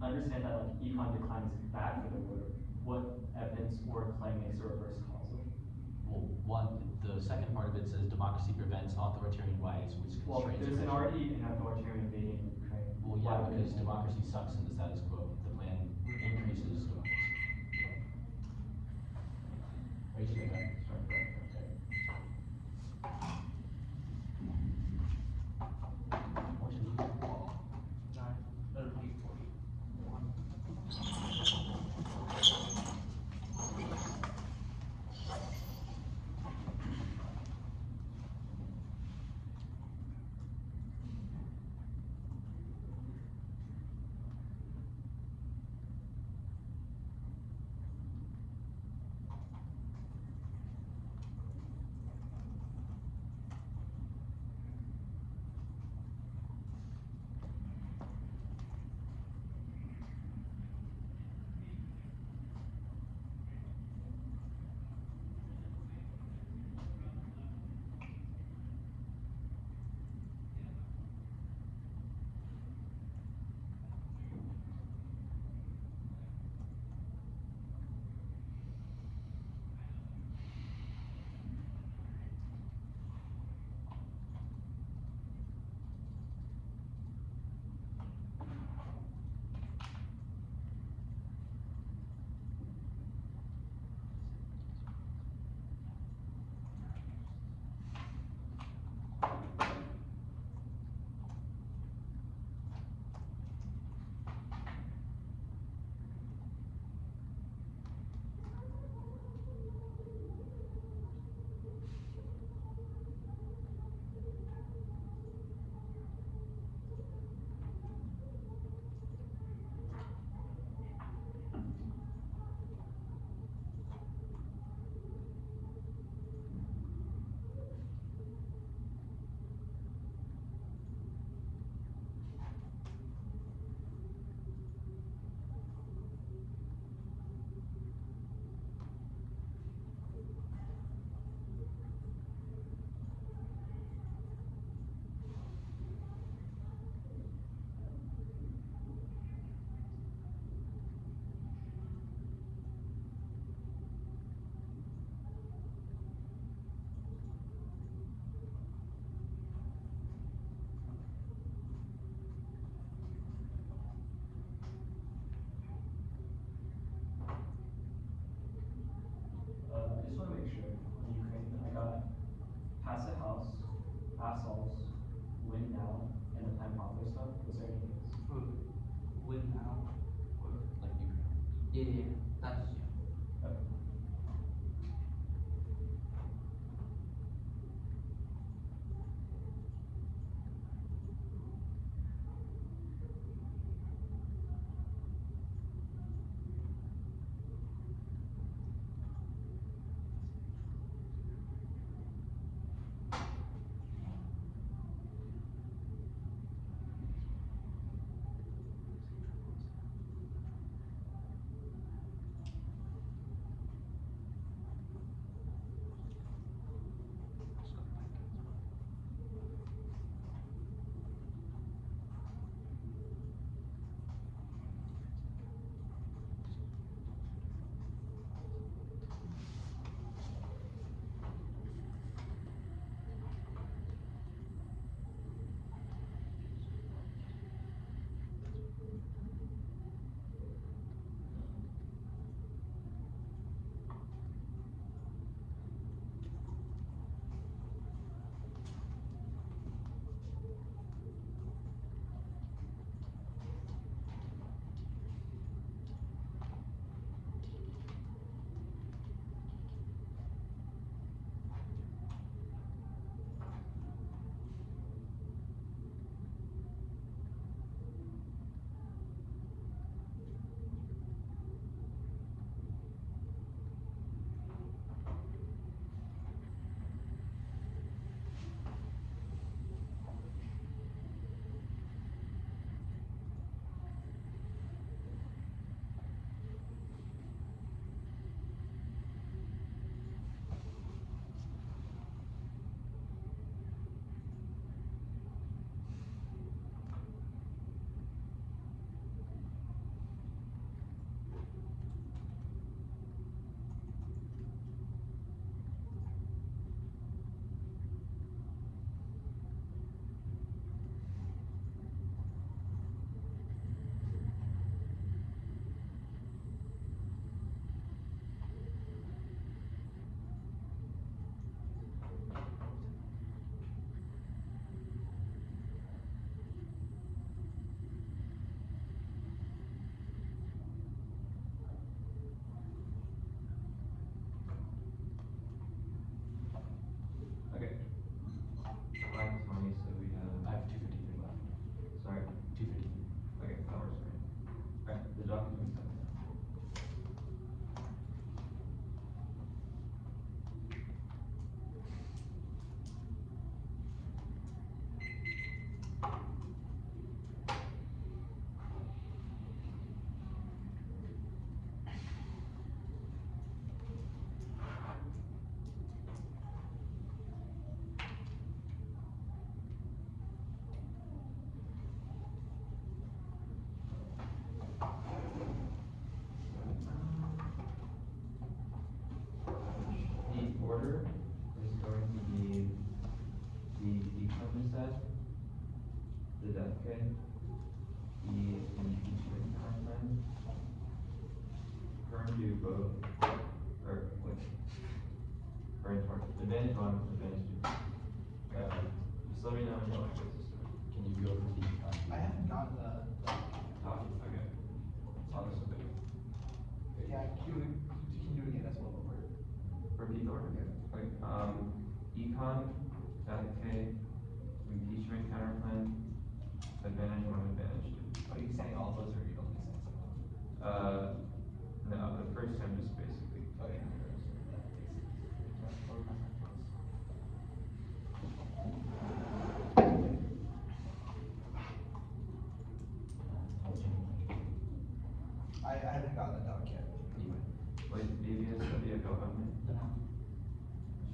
understand that like econ decline is bad for the voter. What evidence or claim makes a reverse causal? Well, one, the second part of it says democracy prevents authoritarian rights, which Well, constrains. there's aggression. already an authoritarian invading Ukraine. Well, Why yeah, would because it- democracy sucks in the status quo. The plan increases democracy. Are you taking that? Sorry, Okay. What should we do? Nine, that would be 41. win now and the plan pathway stuff? Was there anything else? Win now, or, Like Ukraine. yeah, that's, yeah. Okay. Okay. 5:20, so we I have, have 253 left. sorry, 253. okay, that works for me. Alright, the document is coming now. The order is going to be the decom set, the death kit, the impeachment timeline. Current to both, or wait, current part, advantage one, advantage two. Just let me know when you're like this. Can you go over the, I haven't gotten the, Okay. I'll just open it. yeah, can you do it again as well, Repeat the order again. Okay, econ, death kit, impeachment counterplan, advantage one, advantage two. Are you saying all those or are you only saying some of them? No, the first time just basically. Okay. I haven't gotten the doc yet. Anyway. Wait, BVSW go on me? You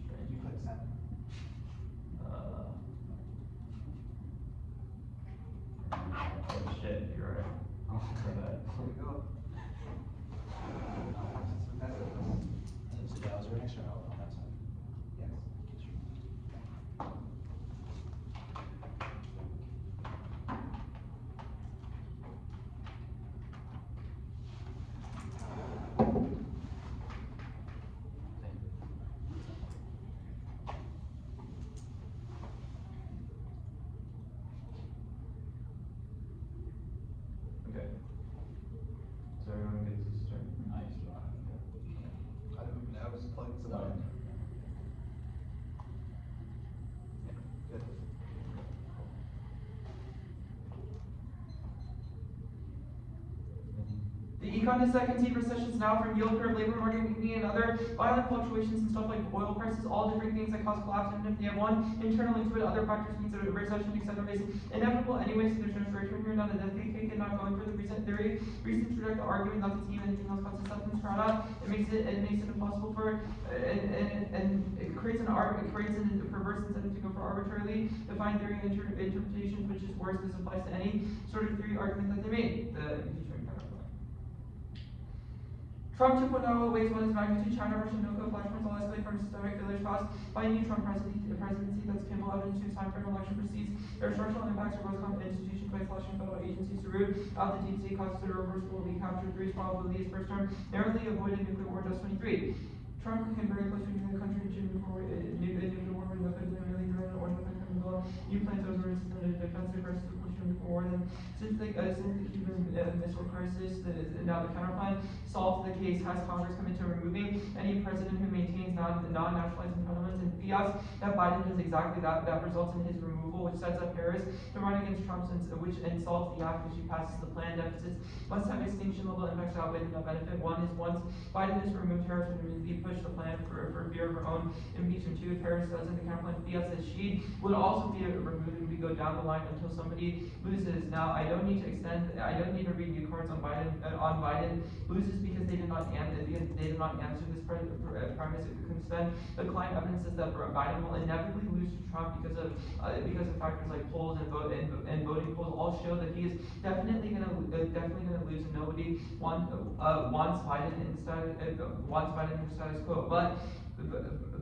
Strange. click send. Oh shit, you're right. For that. There we go. That's find this concede recessions now from yield curve, labor market weakening, and other violent fluctuations and stuff like oil prices, all different things that cause collapse. And if they have one internal into it, other factors means that a recession, etc. is inevitable anyway, so there's no straight from here. Now the death cake not going for the recent theory. Reasons to reject the argument, not the team, anything else causes substance for not. It makes it impossible for and it creates a perverse incentive to go for arbitrarily defined theory interpretations, which is worse. This applies to any sort of theory argument that they made. Trump 2.0 weighs one is magnitude. China, Russia, no-code flashpoints all escalate from systemic failures caused by a new Trump presidency that's Kimball evidence whose time frame election proceeds. There are structural impacts of Roscom institutions by slashing federal agencies to root out the deep state causes that are reversible. We captured 3's probability is first term, narrowly avoided nuclear war just 23. Trump came very close to the country to nuclear war with no really driven or no new plans over a defensive versus war. And since the Cuban Missile Crisis, now the counterplan solved the case, has Congress come into removing any president who maintains non-nationalized entitlements and fiats. That Biden does exactly that. That results in his removal, which sets up Harris to run against Trump, and solves the act, which he passes the plan. Deficits must have extinction level impacts outweigh the net benefit. One is once Biden is removed, Harris would immediately push the plan for fear of her own impeachment. Two, if Harris doesn't, the counterplan fiat says she would also be removed, and we go down the line until somebody loses. Now, I don't need to read new cards on Biden loses because they did not answer this premise. The client evidence is that Biden will inevitably lose to Trump because of factors like polls and voting polls all show that he is definitely gonna lose, and nobody wants Biden in the status quo.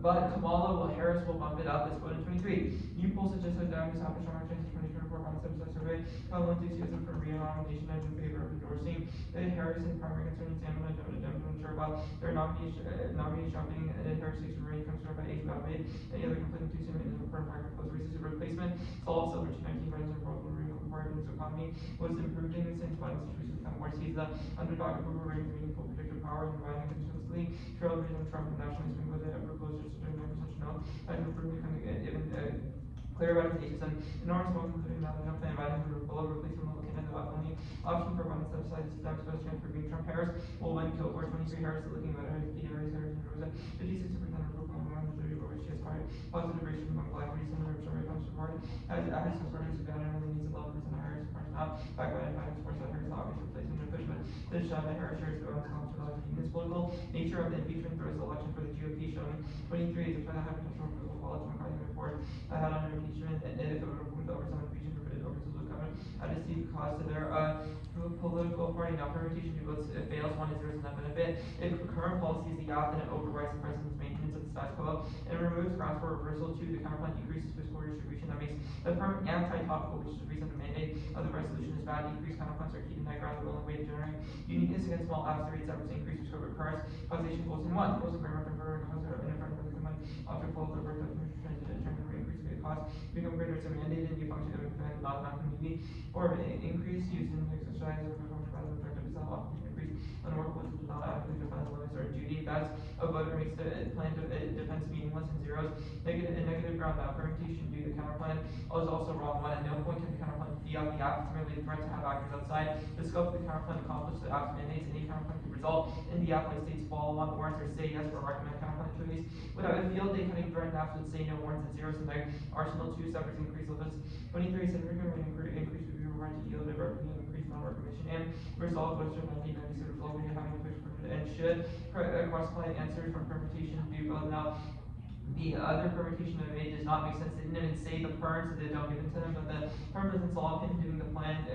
But Kamala Harris will bump it up. It's vote in 23. New polls suggest that Democrats have a stronger chance in 2024 on the survey. Kamala enthusiasm for re-nomination and in favor of endorsing Harris in primary concern and Sandman and unsure about their nominee shopping. Harris seeks to remain concerned by age outweighed any other conflicting too soon in the current market close races. A replacement solves over 19 Biden's report required economy was improving since Biden's situation become worse. He's the underdog approval rating meaningful predictive power and Biden continuously trailed reason Trump and nationalism was ever closer to doing such no. Biden approved becoming even clear about his ages and enormous moves, including now the Trump plan. Biden will replace him with the only option for Biden set aside his time supposed to for being Trump. Harris will win kill for 23. Harris is looking better. Harris and Rosa 56% approval on 130 over which he has fired positive ratio among black race and the survey comes support. As supporters of Biden only needs 11% of Harris supporters now. Back by Biden supports that Harris obviously replacement and impeachment. This shot that Harris shares the response to the political nature of the impeachment throws the election for the GOP showing 23 is a try to have potential for the college McCarthy report ahead on impeachment and if it would have moved over some impeachment for it over to the government at a steep cost to their political party. Now permutation two votes it fails, one is there's no benefit. If current policy is the AFF, then it overrides the president's maintenance of the status quo and removes grounds for reversal. Two, the counterplan decreases fiscal redistribution that makes the firm anti-topical, which is the reason the mandate of the resolution is bad. Decreased counterplans are keeping that ground the only way to generate uniqueness against small apps. The rates that increase which requires causation goals in one. Goals of grammar converter and concept in a front of the command object follows the birth of trying to determine the increase rate cost become greater. It's a mandated new function of a command not community or increase use in exercise of a function rather than objective itself often increase unworkable which does not adequately define the limits or duty. That's a voter makes the plan to defense meaningless and zeros. Negative ground now permutation due the counterplan is also wrong one. At no point can the counterplan fiat the act. It's merely a threat to have actors outside the scope of the counterplan accomplish the act mandates. Any counterplan can result in the act like states follow on warrants or say yes or recommend counterplan choice. Without a field day cutting threat apps would say no warrants and zeros in their arsenal. Two separate increase limits. 23 significant increase would be required to yield a increase non-work commission and resolve Western 1996 result when you're having to push and should cross-apply answers from permutation do both. Now the other permutation I made does not make sense. They didn't even say the perm, so they don't give it to them, but the perm doesn't solve him doing the plan.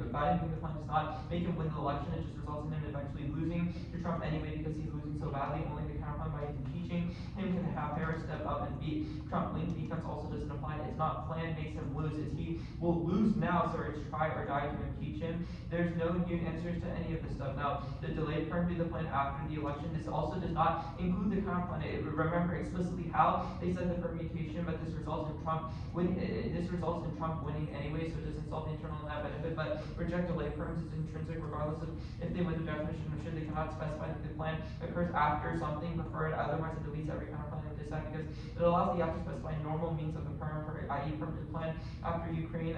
Biden doing the plan does not make him win the election. It just results in him eventually losing to Trump anyway because he's losing so badly. Only the counterplan by impeaching him can have Harris step up and beat Trump. Link defense also doesn't apply. It's not plan makes him lose. It's he will lose now, so it's try or die to impeach him. There's no new answers to any of this stuff. Now, the delayed perm do the plan after the election. This also does not include the counterplan. Remember explicitly how they said the permutation, but this results in Trump winning anyway, so it doesn't solve the internal net benefit. But reject delay perms is intrinsic regardless of if they win the definition or should. They cannot specify that the plan occurs after something preferred, otherwise it deletes every counterplan in this act because it allows the act to specify normal means of the perm for i.e. permanent plan after Ukraine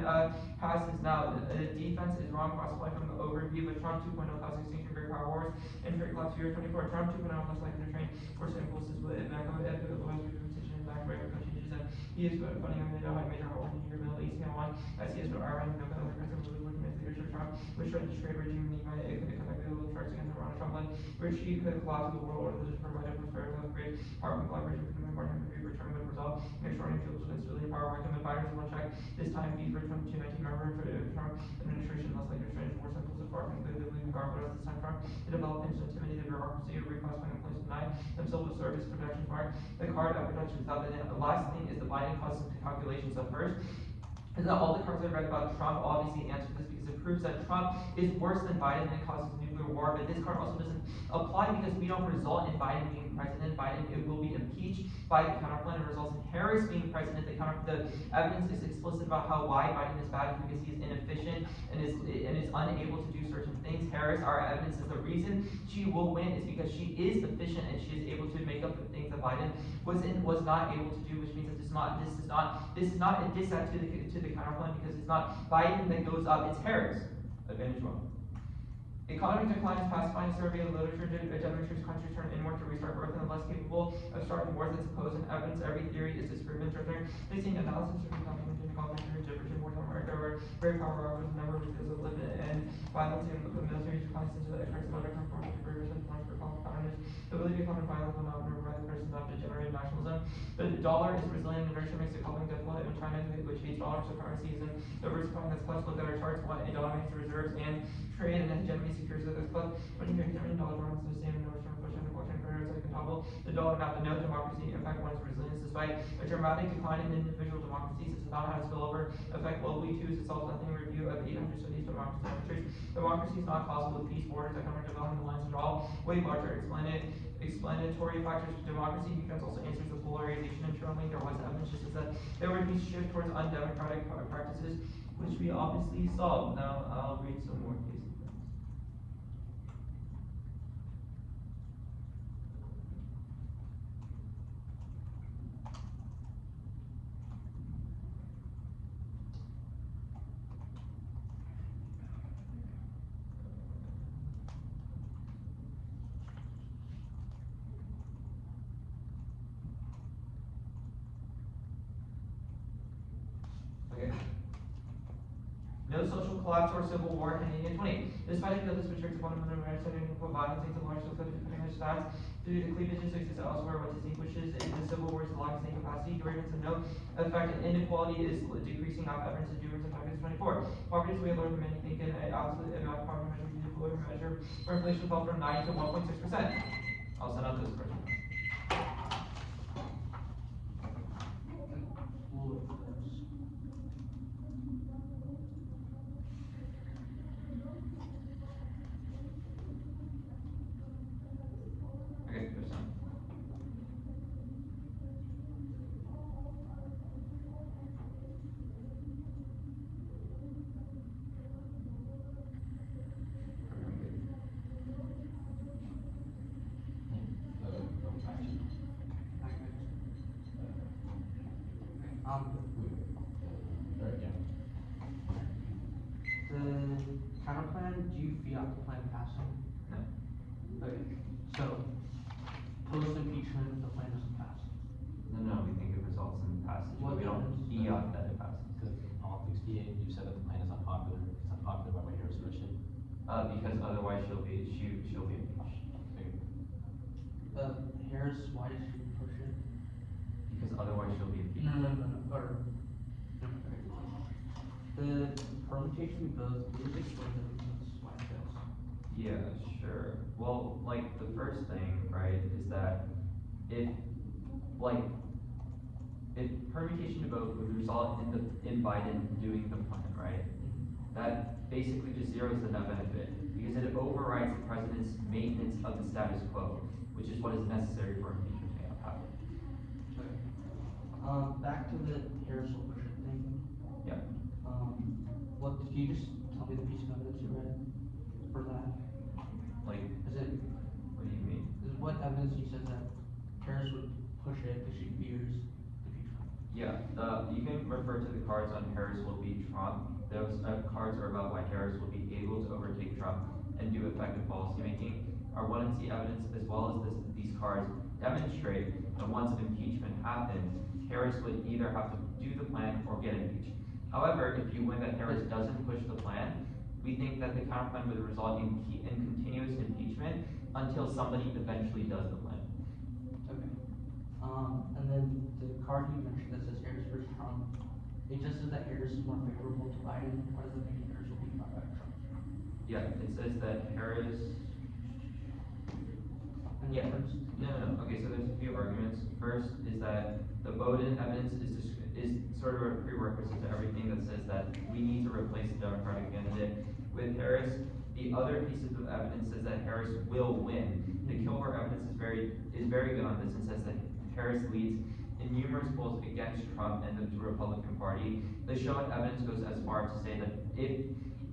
passes. Now, defense is wrong, classified from the overview of Trump 2.0 class extinction, great power wars, and free collapse year 24. Trump 2.0 class like the train, force impulses with Echo, otherwise we decision and back right changes, and he is funding a major war in the Middle East, and one, as he is with Iran, no other president really looking at the leadership of Trump, which tried to trade regime and it could connect the little charts against Iran, Trump, which he could collapse the world order that is provided with very great power and collaboration between the important and return with result, and extraordinary tools with civilian power, working with fighters on check, this time fees for 2219 member for Trump administration, less like restraints, more simple so far, and clearly leaving guard, but at this time Trump, to develop into intimidated bureaucracy, or reclassifying in place denied themselves with service protection mark, the card that protections out, and the last thing is the Biden custom calculations. So first, is that all the cards I read about Trump obviously answer this because it proves that Trump is worse than Biden and causes nuclear war, but this card also doesn't apply because we don't result in Biden being president. Biden will be impeached by the counterplan. It results in Harris being president. The evidence is explicit about why Biden is bad because he is inefficient and is unable to do certain things. Harris, our evidence is the reason she will win is because she is efficient and she is able to make up the things that Biden was not able to do, which means that this is not a diss out to the counterplan because it's not Biden that goes up, it's Harris. Advantage one. Economic decline is pacifying survey of literature demonstrates countries turn inward to restart growth and are less capable of starting wars than supposed and evidence. Every theory is disproven. Facing analysis of economic and economic theory different more to America where great power offers a number of reasons of limit and violence and the military declines into the experts of other conformity progress and points for founders. The ability to become violent will not provide the person enough to generate nationalism. The dollar is resilient and nurture makes the coupling difficult and China which hates dollars so currencies and diversifying that's plus look at our charts what a dollar makes reserves and trade and hegemony secures that there's plus when you $30 runs the same and no return push and fortune credits like a topple. The dollar not the no democracy impact one's resilience despite a dramatic decline in individual democracies. This is not how to spillover effect globally too is itself nothing review of 800 cities democracy countries. Democracy is not causal with peace, borders, economic development, the lines are all way larger. Explanatory factors to democracy defense also answers the polarization internally. There was evidence just that there would be shift towards undemocratic practices, which we obviously saw. Now I'll read some more cases. No social collapse or civil war in 1920. Despite the this restricts fundamental rights and equal violence into large scale depending on stats, due to the cleavages exists elsewhere, what distinguishes in the civil war is the lack of capacity, duration of no effect, and inequality is decreasing out evidence of doers in 24. Poverty is way lower than many think, and absolute amount of poverty measure is lower measure where inflation fell from 9 to 1.6%. I'll send out this question. The counterplan, do you feel the plan passing? No. Okay, so post-impeachment, the plan doesn't pass. No, we think it results in passage, but we don't fiat that it passes. Because on 68, you said that the plan is unpopular. It's unpopular by what Harris pushed it. Because otherwise she'll be impeached. Harris, why did she push it? Because otherwise she'll be impeached. No, or, no, okay. The permutation of both, please explain the reasons why it fails. Yeah, sure. Well, like, the first thing, right, is that if permutation of both would result in Biden doing the plan, right? That basically just zeroes the net benefit, because it overrides the president's maintenance of the status quo, which is what is necessary for impeachment to happen. Okay. Back to the Harris will push it thing. Yeah. What, can you just tell me the piece of evidence you read for that? Like, Is it, what do you mean? what evidence you said that Harris would push it because she fears impeachment? Yeah, you can refer to the cards on Harris will beat Trump. Those cards are about why Harris will be able to overtake Trump and do effective policymaking. Our 1 and C evidence, as well as these cards, demonstrate that once impeachment happens, Harris would either have to do the plan or get impeached. However, if you win that Harris doesn't push the plan, we think that the counterplan would result in continuous impeachment until somebody eventually does the plan. Okay. And then the card you mentioned that says Harris versus Trump, it just says that Harris is more favorable to Biden. What does it mean Harris will be Trump? Yeah, it says that Harris. Any Yeah. difference? No. Okay, so there's a few arguments. First is that the Bowden evidence is sort of a prerequisite to everything that says that we need to replace the Democratic candidate with Harris. The other pieces of evidence says that Harris will win. The Kilgore evidence is very good on this and says that Harris leads in numerous polls against Trump and the Republican Party. The show and evidence goes as far as to say that if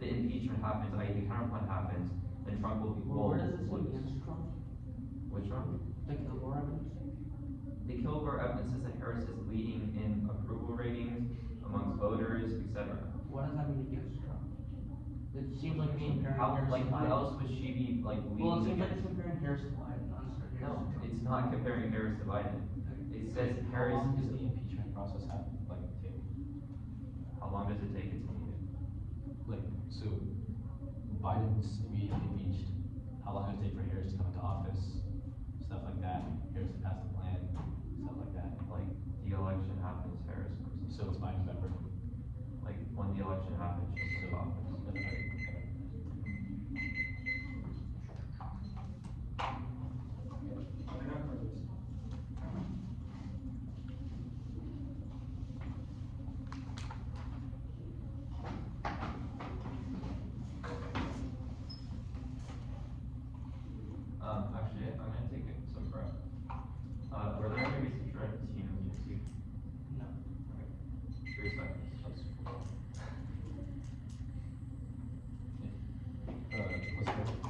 the impeachment happens, i.e. the counterplan happens, then Trump will Where does it say lose. against Trump? Which Trump? The Kilgore evidence? The Kilgore evidence says that Harris is leading in approval ratings amongst voters, etc. What does that mean against Trump? It seems like it's comparing How, Harris like, to how Biden. else would she be like leading? Well, it seems like against- it's comparing Harris to Biden, not necessarily Harris No, to Trump. it's not comparing Harris to Biden. It says How Harris long does is. the impeachment process have, like, take? How long does it take? It's needed. Like, so Biden's immediately impeached, how long does it take for Harris to come into office? Stuff like that, Harris to pass the plan, stuff like that. Like the election happens, Harris comes. So it's by November. Like when the election happens, she's in office. Actually, I'm gonna take some breath. Were there any reasons for team immunity? No. Okay. 3 seconds. What's the?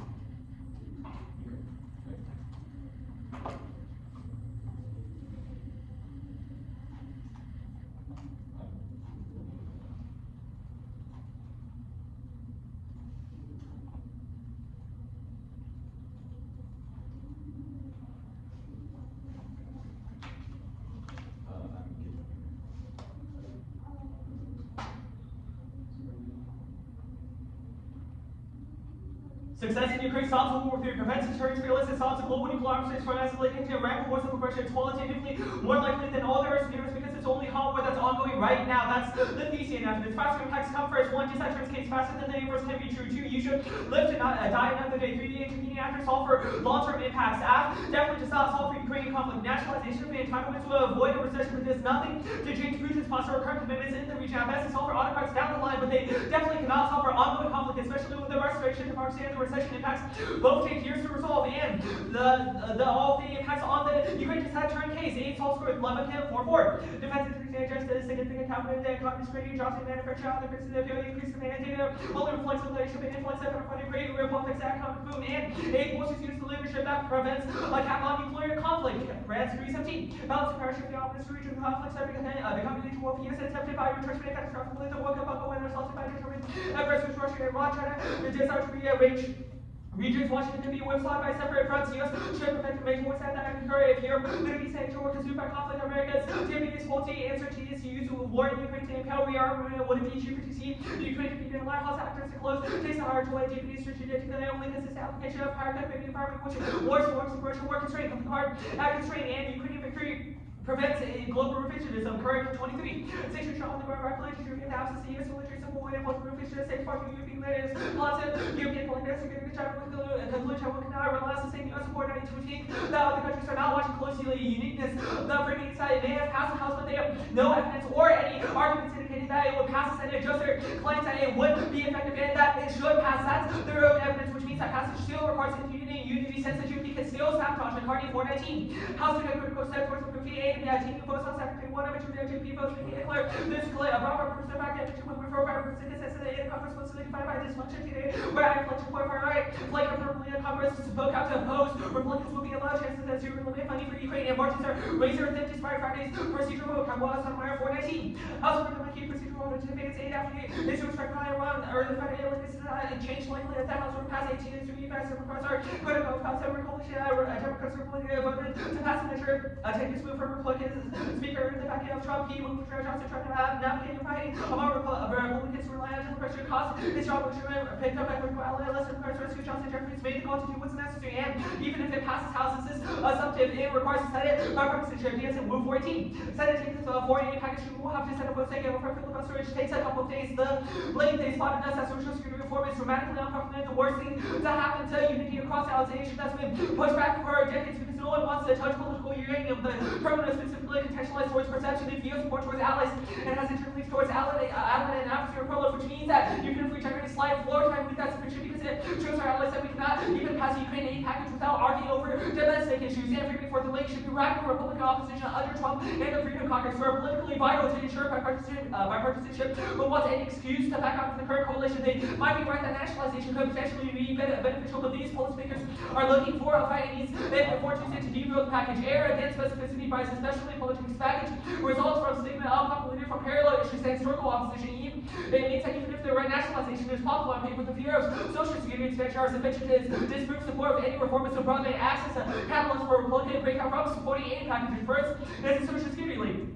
Success in Ukraine stops World War III, prevents deterrence, fearless, and stops global nuclear arms race from escalating to rampant wars of aggression. It's qualitatively more likely than all the rest of the universe because it's only hot war that's ongoing right now. That's the thesis after this. Faster impacts come first. 1, desaturance case faster than the universe can be true. 2, you should live to not die another day. 3, the intervening actors solve for long-term impacts. F, definitely does not solve for Ukrainian conflict. Nationalization of the entitlement to avoid a recession, but there's nothing to change Putin's posture or current commitments in the region. At best, they solve for autocrats down the line, but they definitely cannot solve for ongoing conflict, especially with the restoration of democracy and the recession impacts. Both take years to resolve, and all the impacts on the Ukraine just had turn case. 8 solves for Lebanon 4-4. Defense increasing just a significant capital and economic security, jobs and manufacturing on the increase in the ability, increase the demand data, only reflects the relationship and influence that are great real politics, economic boom, and 8 forces use the leadership that prevents a catalog nuclear conflict. France 317. Balance of power shift the opposite region conflicts that become the war for US attempted by retrenchment and catastrophic the World Cup when assaulted by determined aggressors Russia and Iran, China, the desire to rearrange regions. Washington can be whipsawed by separate fronts. US should prevent major wars that occur if Europe could be sanctioned or consumed by conflict. America's Tiffany's faulty answer to is to use war in Ukraine to impel rearmament. Would it be cheaper to see the Ukraine defeated and Lighthouse actors to close takes the hard to way Tiffany's strategic and only consistent application of higher cut environment which wars forms the commercial war constraint of the hard constraint and Ukrainian victory prevents a global revisionism. Current 23. Sanctions shot on the ground regulations European absence the US military simple way of revision state part of European leaders. Positive European politics are getting China with conclusion China cannot realize the same US support 1915 that other countries are not watching closely. Uniqueness the framing side may have passed the House, but they have no evidence or any arguments indicating that it would pass the Senate. Just their claims that it would be effective and that it should pass. That's their own evidence, which means that passage still requires community and unity sense that unity can still sabotage McCartney 419. House to take a critical step towards the 58 and taking votes on Secretary 1 of which the two votes making it clear this clear a proper person fact that which would refer by represent this as the conference was solidified by dysfunction today where I reflection point for right like appropriately the Congress spoke out to oppose Republicans will be allowed chances as to limit funding for Ukraine and margins are razor thin despite Friday's procedural vote. Kamala Sunmeyer 419 19. Also, for the key procedural order to advance 8 after 8, they should respect higher one, or the federal is and change likely at that house will pass 18 and 3 fast requires our critical concept coalition, Democrats are voted to pass a measure, take this move from Republicans, Speaker, the backing of Trump, he moved for Johnson, trying to navigate and fighting among Republicans who rely on Democrats to cause this job, which picked up by political ally, less Democrats rescue Johnson, Jeffries made the call to do what's necessary, and even if it passes House, this is assumptive, it requires the Senate bipartisanship, DS and move 14. Senate takes this 488 package, we will have to set up a second for filibuster, which takes a couple of days. The length they spotted us as Social Security reform is dramatically unpopular, the worst thing to happen to unity across the nation that's been pushed back for decades because no one wants to touch political uranium. The terminal is specifically contextualized towards perception of views support towards allies and has interlinked towards ally and adversary approach, which means that even if we generate a slight floor time, we that's sufficient because it shows our allies that we cannot even pass a Ukraine aid package without arguing over domestic issues. And freedom for the link should be radical Republican opposition under Trump and the Freedom Caucus who are politically vital to ensure bipartisanship, but wants any excuse to back out of the current coalition. They might be right that nationalization could potentially be beneficial, but these policymakers are looking for a fight and needs before Tuesday to devote the package. Error against specificity bias, especially politics package, results from stigma of popularity from parallel issues and historical opposition. It means that even if the right nationalization is possible on paper, the fear of social security expansion are sufficient to disprove support of any reform is so broadly access to catalysts for Republican breakout from supporting aid packages. First is the Social Security League.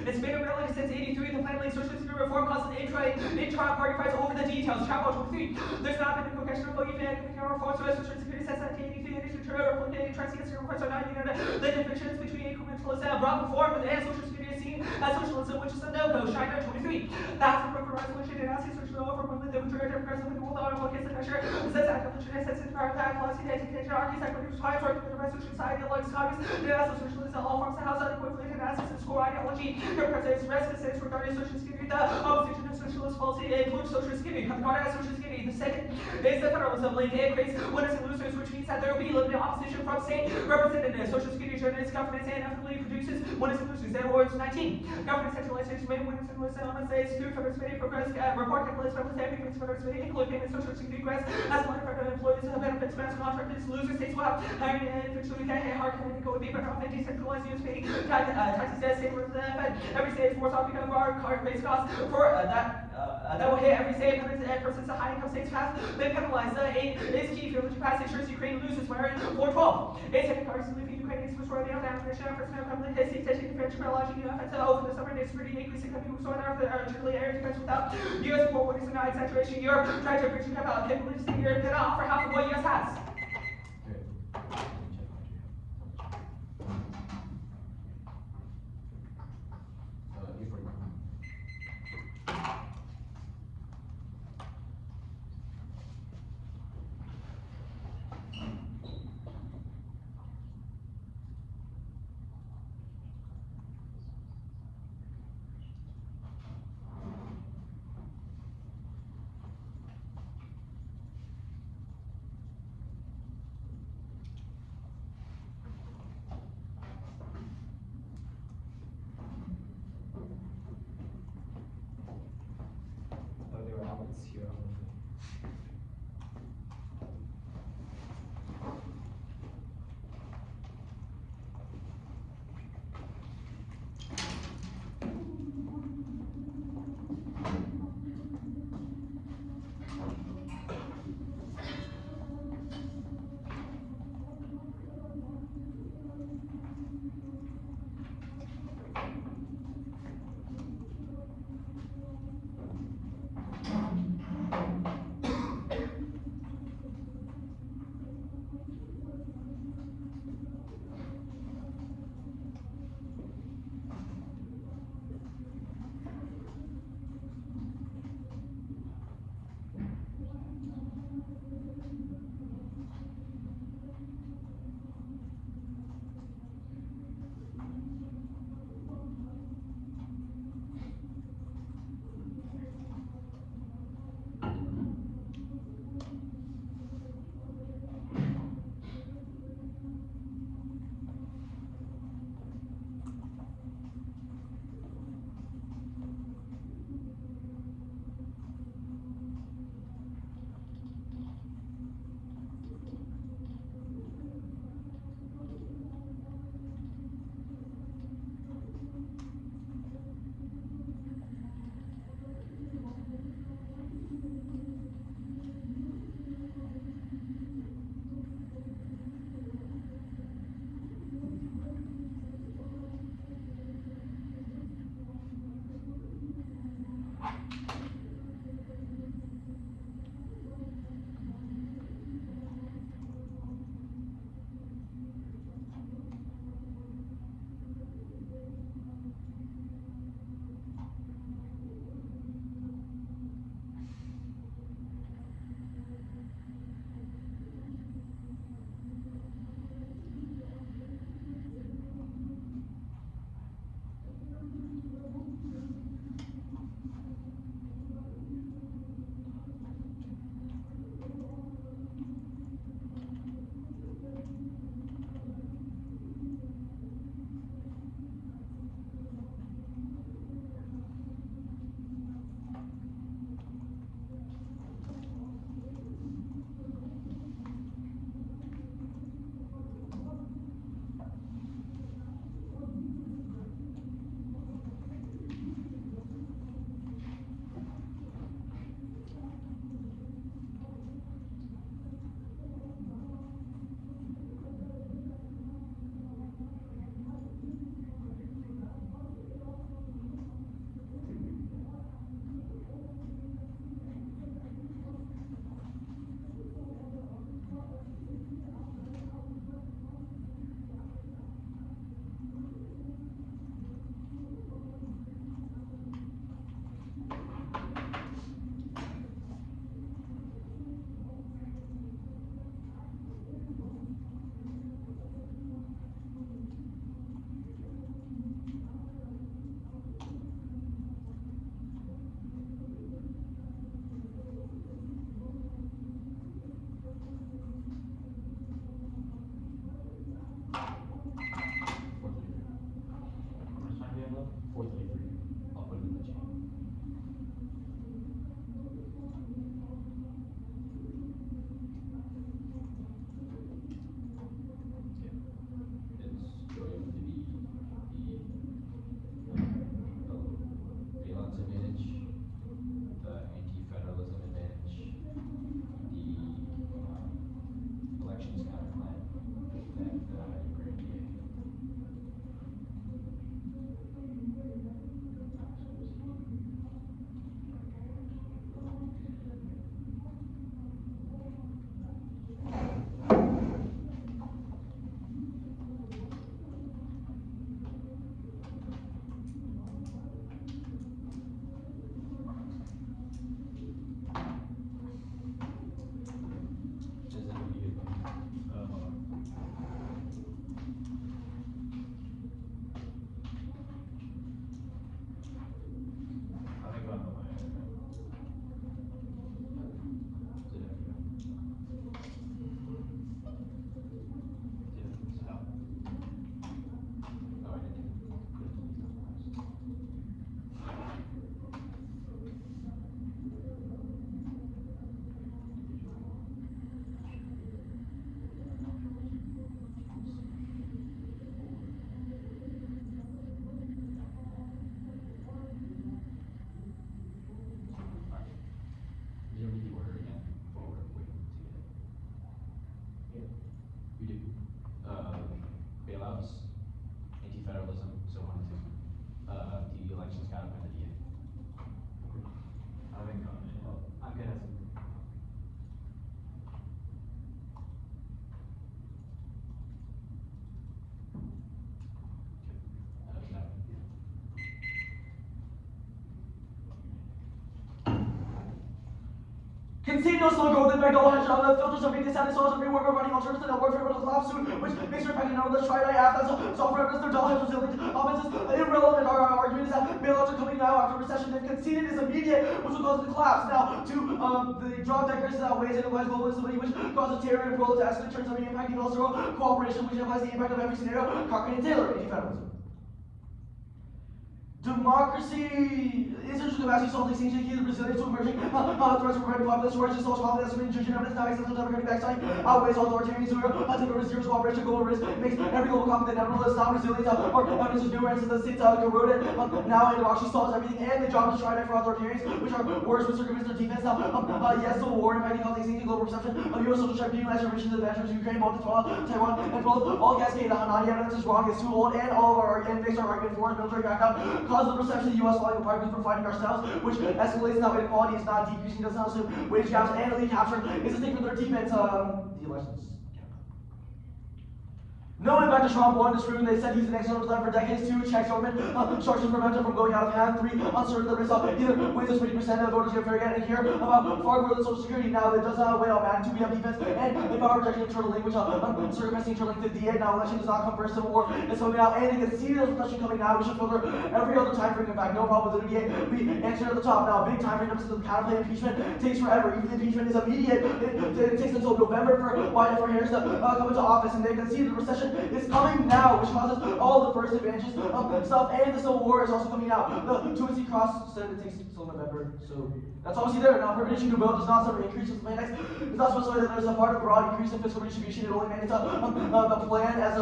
It's been a reality since '83. The plan Social Security reform caused an intra party fights over the details. Chapter 23. There's not been a question of even reform to Social Security since 1983. It is true. Republican transiency requests are not united. The divisions between incrementalism and broad reform and Social Security is seen as socialism, which is a no-go. China 23. That's a broken resolution and asking social over movement the majority of Democrats with all our focus and pressure. Says that the sense in our attack policy education archies that produce high for the resolution side ideologies communists. They also socialism all forms of house unequivocally and access and score ideology. Democrats express concerns regarding Social Security. The opposition of socialist policy includes Social Security. Regarding Social Security, the second is the federalism link. It creates winners and losers, which means that there will be limited opposition from state representatives. Social Security journalists, governments, and inevitably produces winners and losers. There was 19. Government centralization made winners and losers on the states. Through federal spending progress, report calculates federal payments, federal spending, including payments, Social Security grants, as one of federal employees, benefits, grants, contractors, losers, states will have higher individually hard economic would be better off than decentralized use paying taxes as state with the Fed. Every state is more topic of our card-based costs for that will hit every state, and persons the high income states have been penalized. The aid is key for which pass ensures Ukraine loses, where in 412. It's a cards to leave Ukraine exposed for the after personnel public has taken French biology over the summer and security increasing coming so are truly air defense without US support. What is not exaggeration? Europe trying to bridge about capabilities that Europe cannot offer half of what US has. Concede no slow growth impact, all hedge on the filters of being decided souls of rework of running alternatives and warfare will collapse soon, which makes her impacting on the try AFF, that's software evidence, their dull hedge resilient offenses, irrelevant. Our argument is that bailouts are coming now after recession. They've conceded is immediate, which will cause it to collapse. Now, the drop dead crisis outweighs and implies global instability, which causes terror and proletariat in terms of impacting also cooperation, which implies the impact of every scenario, Cochrane and Taylor, anti-federalism. Democracy is a capacity solving things key to resilience to emerging threats from preventing populist origins, social confidence, judging evidence, now exists democratic backstone, outweighs authoritarian zero, take over zero cooperation, global risk, makes every global conflict inevitable, not resilient, or evidence of new ranks the states corroded, now democracy solves everything, and the job to try back for authoritarians, which are words which circumvent their defense. Now, yes, civil war, impacting all things to global perception of U.S. social tribunal, restoration to the advantage of Ukraine, Baltic, Taiwan, and both, all cascade, Hanani evidence is wrong, it's too old, and all of our makes our argument for military background, cause the perception of the U.S. falling apart because we're fighting ourselves, which escalates now inequality is not decreasing, does not assume wage gaps and elite capture is a thing for their defense. The elections. No impact to Trump. 1, disproven. They said he's an external threat for decades. 2, Czech government structures prevent him from going out of hand. 3, uncertain the risk of either wins us 50% of the voters get fair again. And here about far more than Social Security. Now that does not weigh out magnitude. We have defense and the power protection internal link, which circumventing internal link to DA. Now election does not come first. Civil war is coming out, and you can see there's recession coming now. We should filter every other time frame. In fact, no problem with the DA. We answered at the top. Now big time frame comes to the counterplay impeachment takes forever. Even the impeachment is immediate. It takes until November for Biden for Harris to come into office, and they can see the recession is coming now, which causes all the first advantages of stuff, and the Civil War is also coming out. The 2 and C cross said it takes till November, so that's obviously there. Now, permission to vote does not suffer increase in the next. It's not supposed to say that there's a part of broad increase in fiscal redistribution. It only mandates the plan as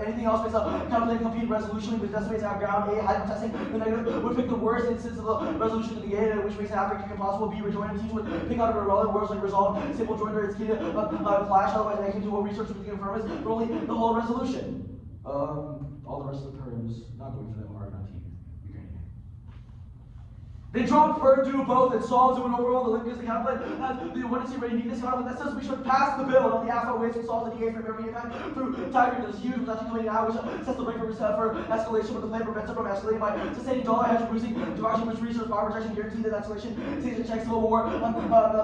anything else makes a calculated complete resolution, which estimates our ground A, hyper testing the negative, would pick the worst instance of the resolution to negate it, which makes it African impossible. B, rejoinder teams would pick out of irrelevant words like resolve, simple joinder, it's key to clash, otherwise I can do a research with the confirmers, but only the whole resolution. All the rest of the terms, not going for them, are not team Ukrainian. They dropped Purdue both and solved to an overall the Olympics. The cabinet has the emergency readiness on that says we should pass the bill on the AFF ways to solve the DA from every impact through Tiger. There's huge was actually coming out, which sets the rate for escalation, but the plan prevents it from escalating by sustaining dollar hedge boosting democracy, which research power protection guarantee that escalation states in Czech civil war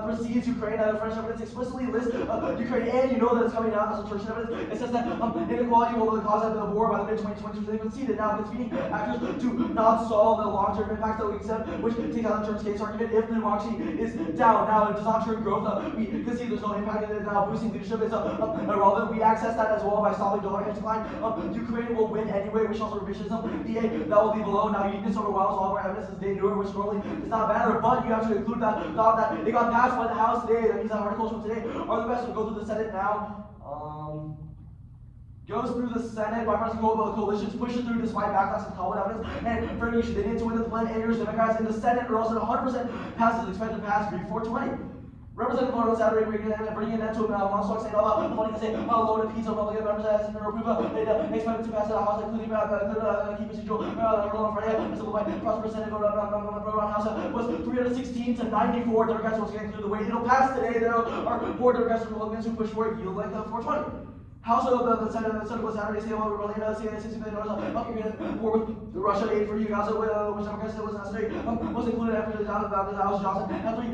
precedes Ukraine. French evidence explicitly lists Ukraine, and you know that it's coming out. That's a Turkish evidence. It says that inequality will cause the war by the mid-2020s. They conceded now conceding actors to not solve the long-term impacts that we accept, which takes out the term states argument if the democracy is down. Now it does not turn growth. We can see there's no impact in it now. Boosting leadership is irrelevant. We access that as well by stopping dollar hedge decline. Ukraine will win anyway, which also revisionism. DA that will be below. Now uniqueness overwhelms all of our evidence is day newer, which normally does not matter. But you have to include that thought that it got passed by the House today. That means that articles from today are the best. We'll go through the Senate now. Goes through the Senate, bipartisan coalitions push it through despite backlash and common evidence and further issue. They need to win the plan, and yours Democrats in the Senate, or else at 100% passes expected to pass 420. Representative vote on Saturday, bringing it into a monsoon saying, the money can say, load of pizza, Republican members as never approve they expect it to pass the House, including key procedural on Friday, and simplified prosperous Senate vote on House was 316 to 94. Democrats will get through the way. It'll pass today. There are more Democrats and Republicans who push for it, yield like 420. House of the Senate was Saturday, say, well, we're really $60 million war with Russia aid for you guys, which Democrats said was necessary, was included after the House Johnson, and 3,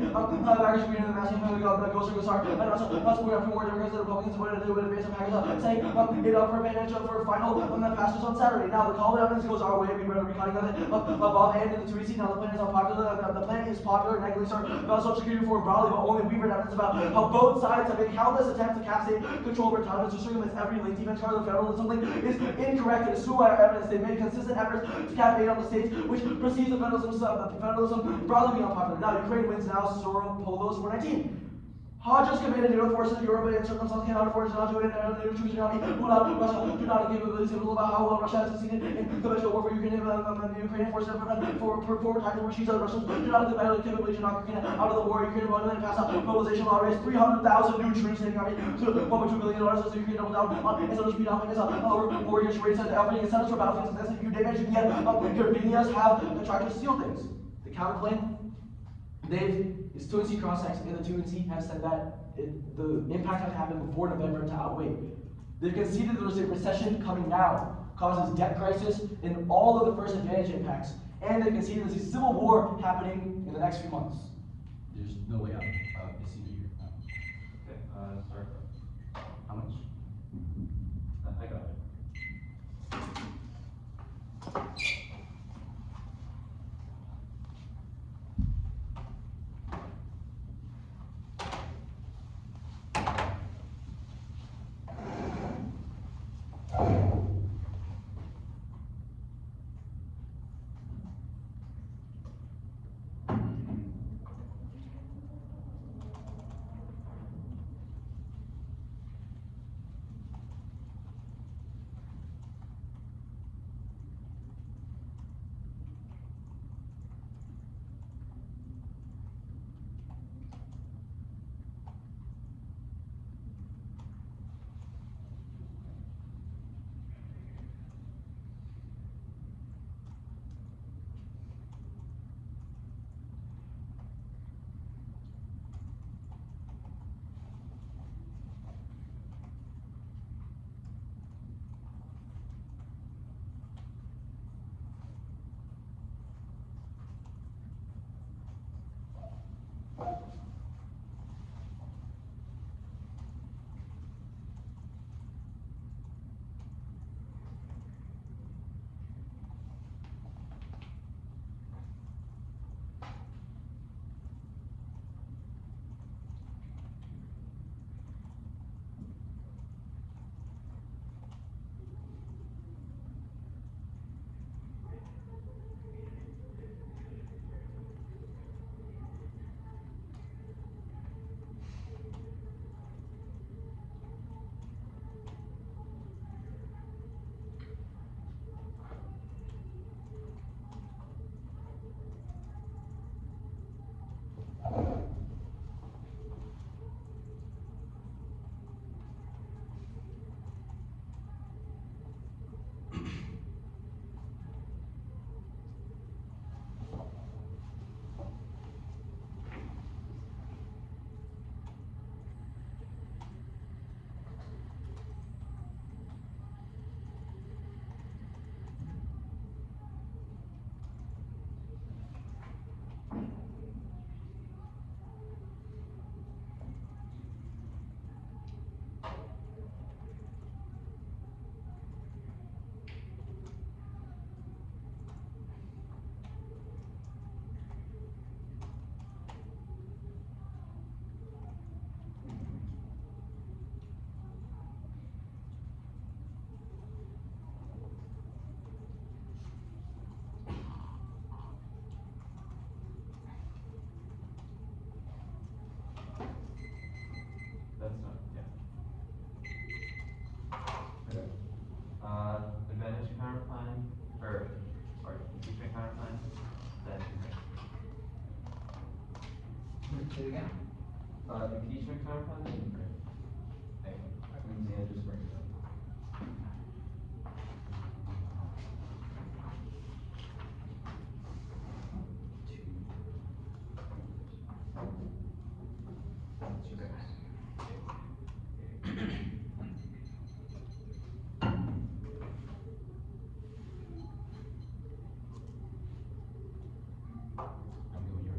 baggage agreement, the massive ghost and also support after more Democrats and Republicans wanted to do with advance package, saying it up for advantage for final passes on Saturday. Now, the call of evidence goes our way, we better be cutting of it above and in the 2 Now, the plan is unpopular, the plan is popular, negatively start about Social Security reform broadly, but only we read evidence about how both sides have made countless attempts to cap state control over entitlements to circumvent every link defense card of the federalism link is incorrect. It is through our evidence they've made consistent efforts to cap aid on the states, which precedes the federalism broadly being unpopular. Now Ukraine wins now, Soro Polos 419. Hodges commanded NATO forces in Europe and circumstances cannot afford to not do it, and NATO troops do not rule out Russia, do not give capabilities about how well Russia has succeeded in conventional warfare. Ukrainian forces have forward tactical machines of Russians do not have the capabilities to knock Ukraine out of the war. Ukraine and pass out mobilization law raised 300,000 new troops in the army to $1.2 billion as the Ukraine double down on and so speed off as warriors race and everything incentives for battlefields. That's if you damage you can get Europeans have attracted to steal things. The counterplane. It's 2 and C cross-sects, and the 2 and C have said that the impact had to happen before November to outweigh. They've conceded there's a recession coming now, causes debt crisis and all of the first advantage impacts, and they've conceded there's a civil war happening in the next few months. there's no way out. It's here. Okay, start. How much? I got it. That's not, yeah. Okay. Advantage counterplan, or, sorry, impeachment counterplan, then. Say it again. Impeachment counterplan, then. Hey, that means the just bring it up. I'm going your.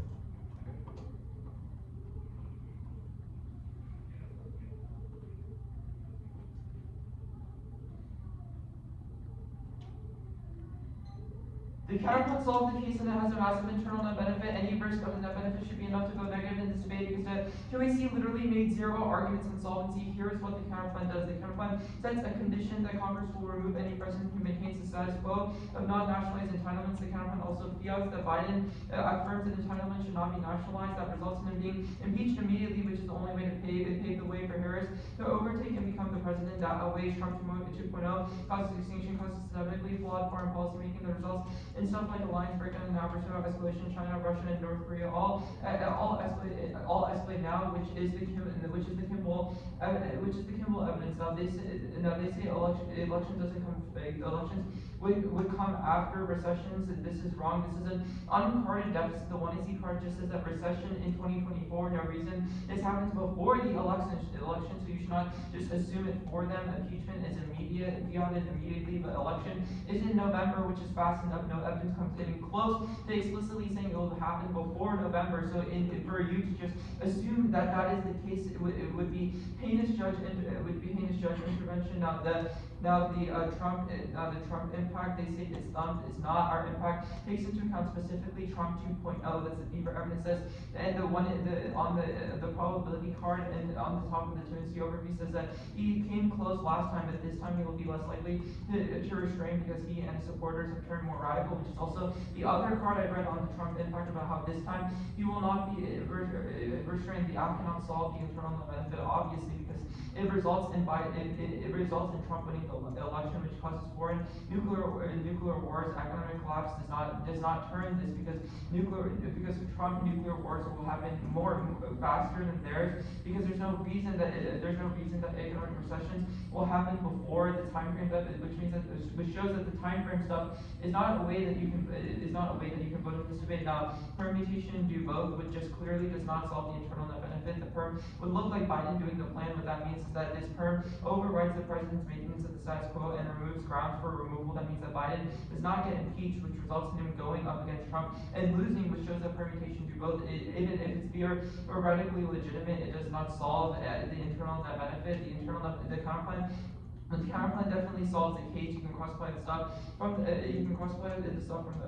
The counterpart solves the case and it has a massive internal net benefit. Any risk of the net benefit should be enough to go negative in this debate because the TOC literally made zero arguments on solvency. Here is what the counterplan does. The counterplan sets a condition that Congress will remove any president who maintains the status quo of non-nationalized entitlements. The counterplan also fiats that Biden affirms that entitlement should not be nationalized. That results in him being impeached immediately, which is the only way to pave the way for Harris to overtake and become the president. That outweighs Trump 2.0, causes extinction, causes systemically flawed foreign policy making. The results in stuff like alliance breakdown and adversarial escalation, China, Russia, and North Korea all escalate now, which is the Kimball evidence. Now they say election doesn't come elections would come after recessions, and this is wrong. This is an uncarded deficit. The 1AC card just says that recession in 2024, no reason. This happens before the election, so you should not just assume it for them. Impeachment is immediate, fiated immediately, but election is in November, which is fast enough. No evidence comes even close to explicitly saying it will happen before November. So for you to just assume that that is the case, it would be heinous judge intervention. Now the Trump impact, they say it's not. Our impact takes into account specifically Trump 2.0. That's the deeper evidence says, and on the probability card and on the top of the Peninsula overview says that he came close last time, but this time he will be less likely to restrain because he and his supporters have turned more radical, which is also the other card I read on the Trump impact about how this time he will not be restrained. The app cannot solve the internal benefit, obviously, because it results in Trump winning the election, which causes foreign nuclear wars. Economic collapse does not turn this because Trump nuclear wars will happen faster than theirs, because there's no reason that economic recessions will happen before the time frame which shows that the time frame stuff is not a way that you can vote in this debate. Now, permutation do both, which just clearly does not solve the internal net benefit. The perm would look like Biden doing the plan. What that means is that this perm overrides the president's maintenance of the status quo and removes grounds for removal. That means that Biden does not get impeached, which results in him going up against Trump and losing, which shows that permutation do both. Even if it's theoretically legitimate, it does not solve the internal net benefit. The counterplan. The counterplan definitely solves the case. You can cross-apply the stuff from the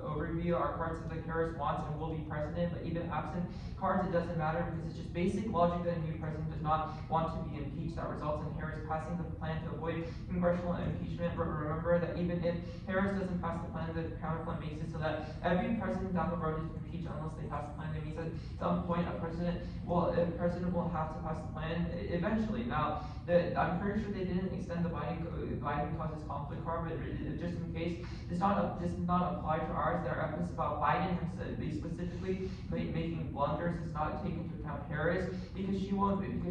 overview. Our cards that Harris wants and will be president, but even absent cards, it doesn't matter because it's just basic logic that a new president does not want to be impeached. That results in Harris passing the plan to avoid congressional impeachment. But remember that even if Harris doesn't pass the plan, the counterplan makes it so that every president down the road is impeached unless they pass the plan. That means that at some point a president will have to pass the plan eventually. Now, I'm pretty sure they didn't extend the Biden causes conflict card, but just in case, this does not apply to ours. There are evidence about Biden specifically making blunders. Does not take into account Harris because she won't make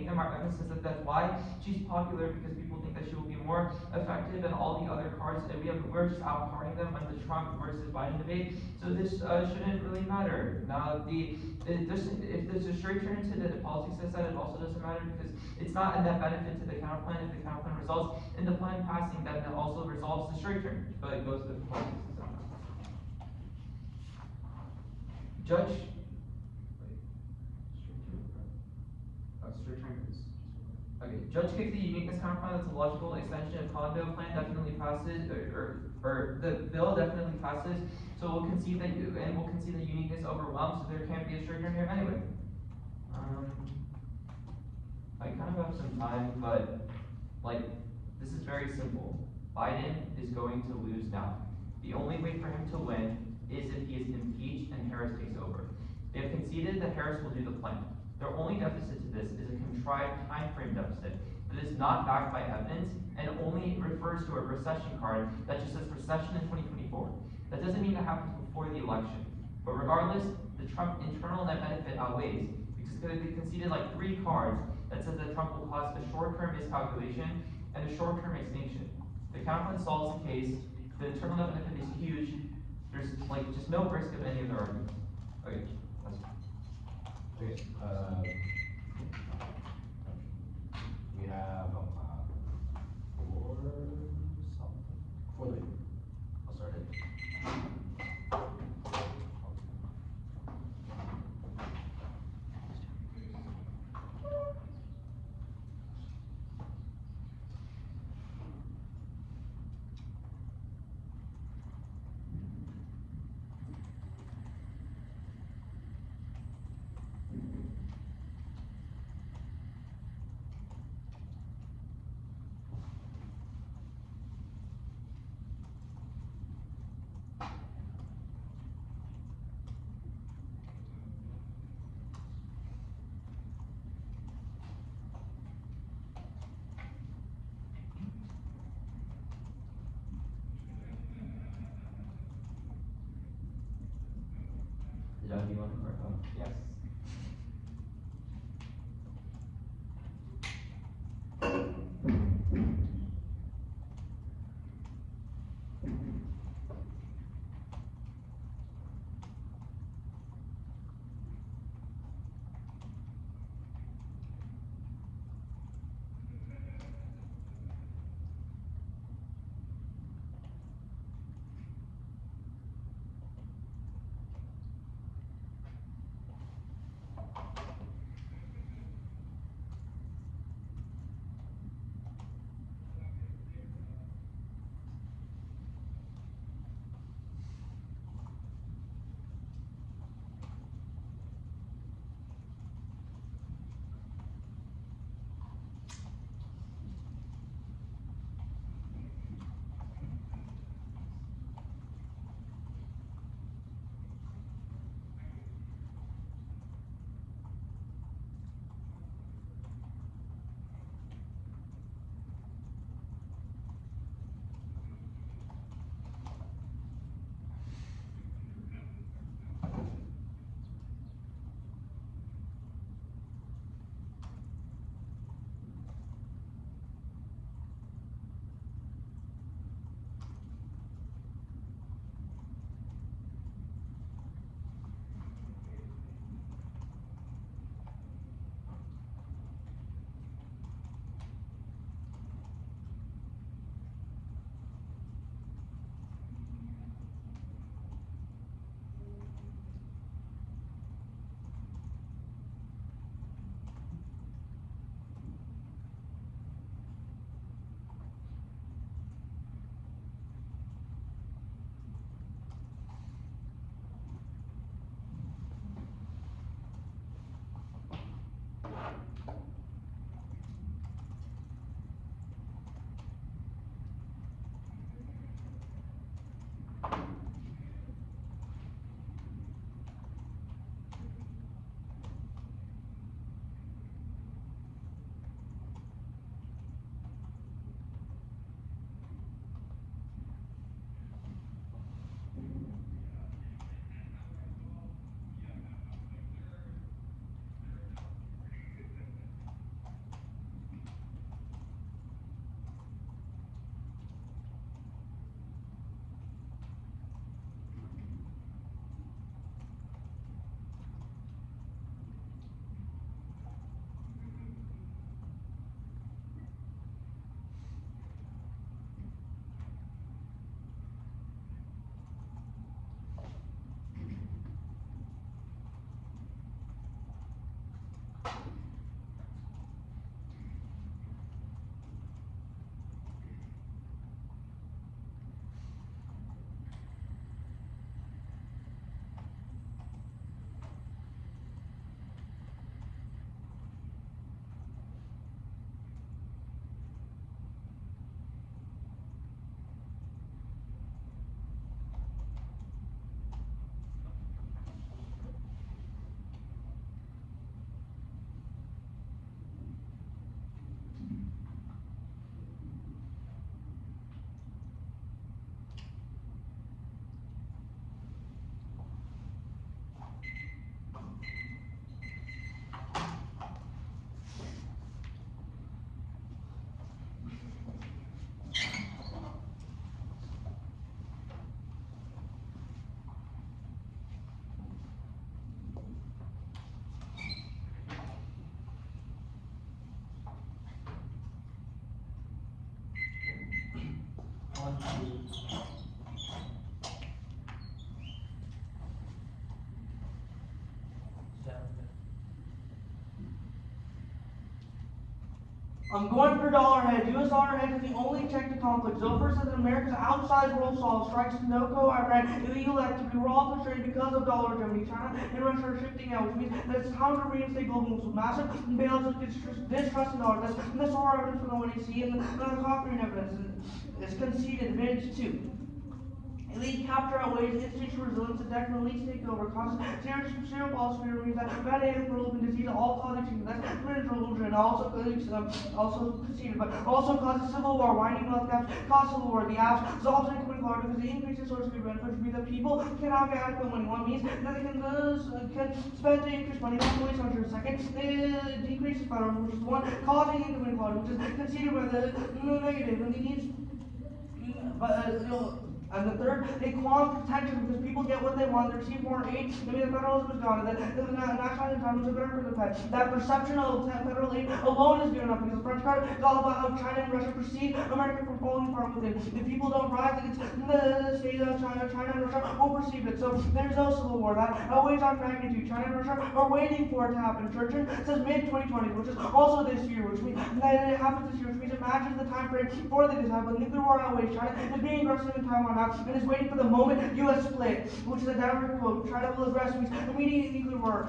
them. Our evidence says that that's why she's popular, because people think that she will be more effective than all the other cards. And we're just out carding them on the Trump versus Biden debate. So this shouldn't really matter. Now, if there's a straight turn into the politics says that, it also doesn't matter because it's not a net benefit to the counterplan. If the counterplan results in the plan passing, then it also resolves the straight turn, but it goes to the politics. Judge. Straight turn is. Okay, Judge kicks the uniqueness counterplan. That's a logical extension of condo plan. Definitely passes, or the bill definitely passes. So we'll concede that uniqueness overwhelms. So there can't be a straight turn here anyway. I kind of have some time, but this is very simple. Biden is going to lose now. The only way for him to win is if he is impeached and Harris takes over. They have conceded that Harris will do the plan. Their only deficit to this is a contrived time frame deficit that is not backed by evidence and only refers to a recession card that just says recession in 2024. That doesn't mean that happens before the election. But regardless, the Trump internal net benefit outweighs, because they conceded 3 cards that says that Trump will cause a short-term miscalculation and a short-term extinction. The counterplan solves the case. The internal net benefit is huge. There's just no risk of any of the arguments. Okay, that's fine. Okay, we have 4:30. I'll start it. Do you want to start? Yes. I'm going for dollar hedge. U.S. dollar hedge is the only check to conflict. Zilver says that America's outsized world solve strikes Sunoco, Iran, illegal activity were all frustrated because of dollar Germany. China and Russia are shifting out, which means that it's time to reinstate global moves with massive bailouts with distrust in dollars. This horror evidence from the NEC and the conquering evidence is conceded. Advantage 2. Elite capture outweighs institutional resilience and deck elite takeover causes serious policy means that bad air for open disease all cause extinction. That's religion and also conceded, but also causes civil war, winding wealth gaps, cause civil war. The apps dissolves income inequality because the increases source of benefit, which means that people cannot get adequate money. One means that they can spend to increase money, not police structure. Second, it decreases federalism, which is one causing income inequality, which is conceded by the negative, and the needs. And the third, they qualm protection because people get what they want, they receive more aid, maybe the federalism is gone, and the national entitlements are better for the Fed. That perception of federal aid alone is good enough because the French card is all about how China and Russia perceive America from falling apart within. If people don't rise against the state of China and Russia won't perceive it. So there's no civil war. That outweighs our magnitude. China and Russia are waiting for it to happen. Churchill says mid-2020, which is also this year, which means that it happens this year, which means it matches the time frame for the design. But nuclear war outweighs China is being aggressive in Taiwan now and is waiting for the moment U.S. split, which is a downward quote. China will aggress means immediate nuclear war.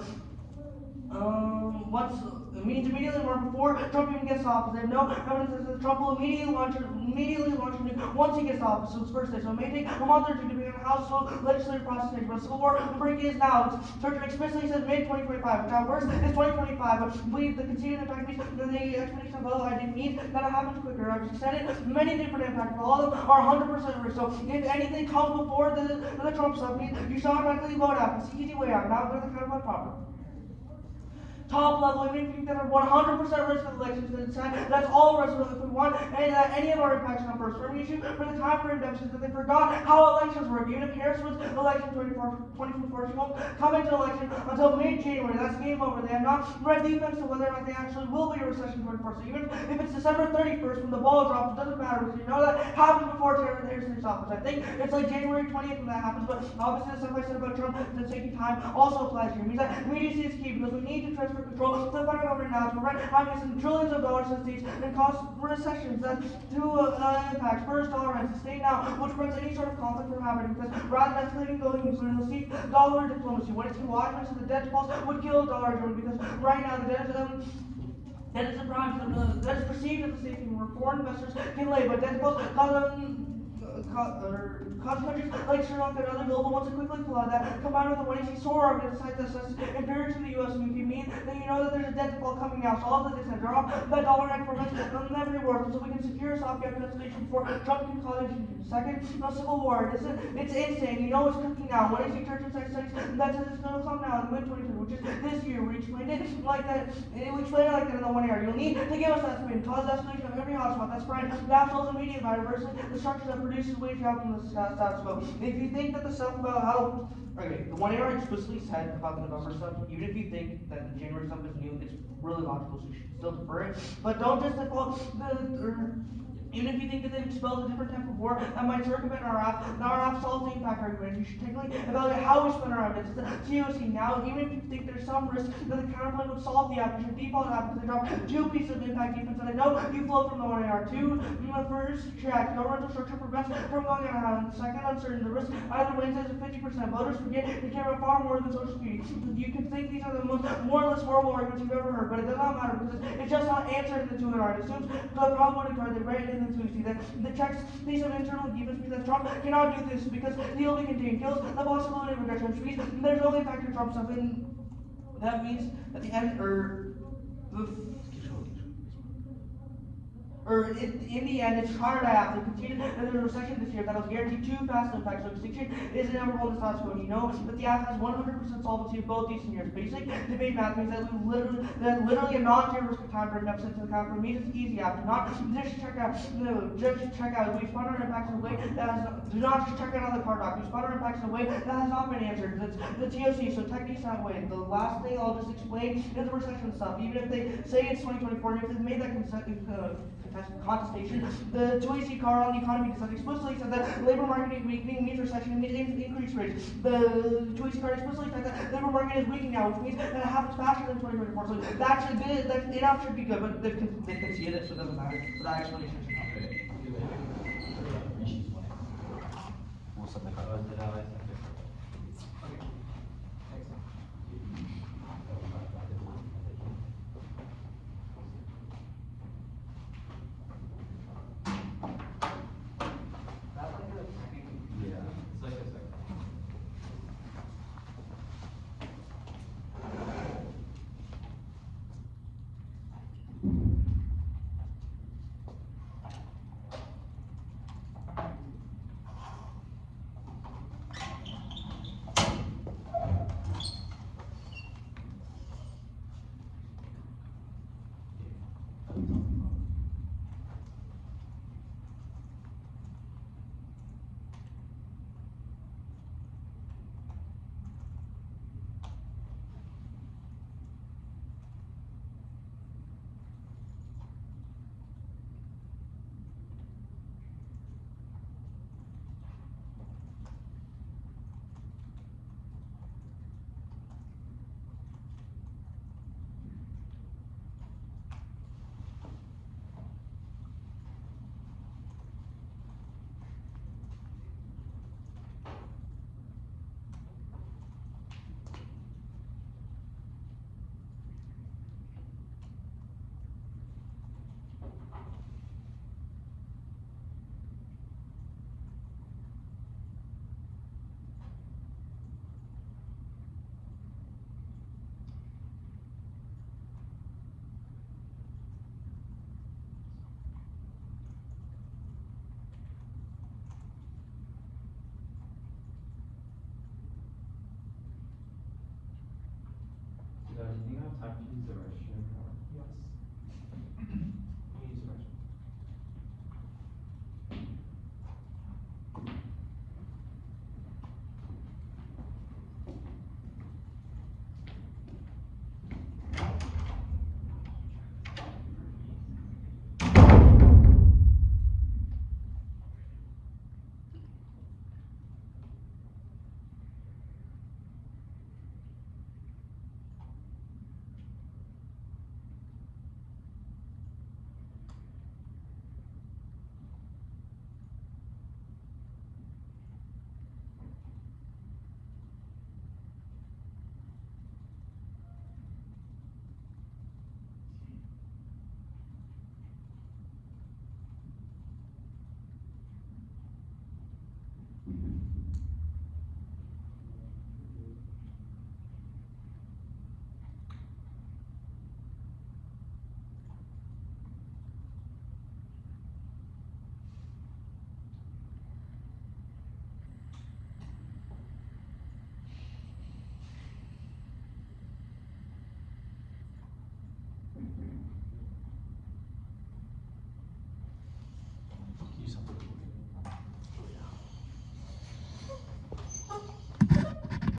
It means immediately or before Trump even gets to office. They have no evidence that Trump will immediately launch a nuke once he gets to office. So it's first day. So it may take a month or two depending on how slow legislative process takes. But civil war, the break is now. Churchill explicitly says mid-2025, which at worst is 2025. But believe the conceded impact means that the explanation of vote ID means that it happens quicker. I've extended many different impacts, but all of them are 100% risk. So if anything comes before the Trump stuff, means you should automatically vote out. It's the easy way out. Now go to the counterpoint proper. Top level, even if you think that are 100% risk of elections to decide, that's all risk if we want any of our impacts on first firm issue for the time frame deficit that they forgot how elections work. Even if Harris wins election 2024, she won't come into election until mid-January. That's game over. They have not read defense to whether or not they actually will be a recession 24. So even if it's December 31st when the ball drops, it doesn't matter because you know that happens before Harris takes office. I think it's like January 20th when that happens, but obviously the stuff I said about Trump that's taking time also applies here. It means that immediacy is key because we need to transfer control to the federal government now to prevent having trillions of dollars to states and cause recessions that do impacts first dollar and sustain now, which prevents any sort of conflict from happening because rather than escalating going we'll see dollar diplomacy. When it's too large, so the debt default would kill dollar Germany because right now the debt is that is perceived as a safety where foreign investors can lay, but debt default cause countries like Sri Lanka and other global ones to quickly flood that combined with the way she soar over the site that's inferior to the U.S. and you mean that you know that there's a debt default coming now. So all of this are off that dollar neck prevents every war so we can secure a soft gap destination before Trump can call it. Second, no civil war. It's insane. You know it's cooking now. When I see church and sex studies, that says it's gonna come now in the mid-2020, which is this year. We explained it like that. We explained it like that in the 1 year. You'll need to give us that spin. Cause escalation of every hotspot. That's pride. That flows immediately by reversing the structure that produces wage gap from the status quo. If you think that the stuff about how the 1 year explicitly said about the November stuff, even if you think that the January stuff is new, it's really logical, so you should still defer it. But don't just default even if you think that they've expelled a different type of war that might circumvent our AFF solves the impact argument, you should technically evaluate how we spend our evidence. It's the TOC now, even if you think there's some risk that the counterpoint would solve the AFF, you should default AFF because they drop two pieces of impact defense that I know you flow from the 1 AR. Two, first, check. Governmental structure prevents from going on a hand. Second, uncertain. The risk either wins as a 50%. Voters forget they care about far more than Social Security. You can think these are the more or less horrible arguments you've ever heard, but it does not matter because it's just not answered in the 2 AR. It assumes the probability card they read in the 2 see that the checks piece of internal defense means that Trump cannot do this because he'll be contained, kills the possibility of regression, which means there's no impact to Trump stuff, and that means at the end, in the end, it's harder to have. They conceded that there's a recession this year that'll guarantee too fast an impact. So extinction is inevitable in the status quo. You know that the AFF has 100% solvency of both these years. Basic debate math means that literally a non-zero risk of time for an deficit to account for means it's easy after not just check out. We spun our impacts in a way that has do not just check out on the card doc. We spun our impacts in a way that has not been answered. That's the TOC. So techniques that way. The last thing I'll just explain is the recession stuff. Even if they say it's 2024, if they've made that contestation, the 2AC car on the economy dissent explicitly said that labor market is weakening means recession and means increased rates. The 2AC car explicitly said that labor market is weakening now, which means that it happens faster than 2024. So that's good, that enough should be good, but they conceded it, so it doesn't matter. So that explanation should help. We'll submit Did I second? Okay. Thanks. That's like a second. Yeah, it's like a second. Do you have time to use the restroom or? Yes.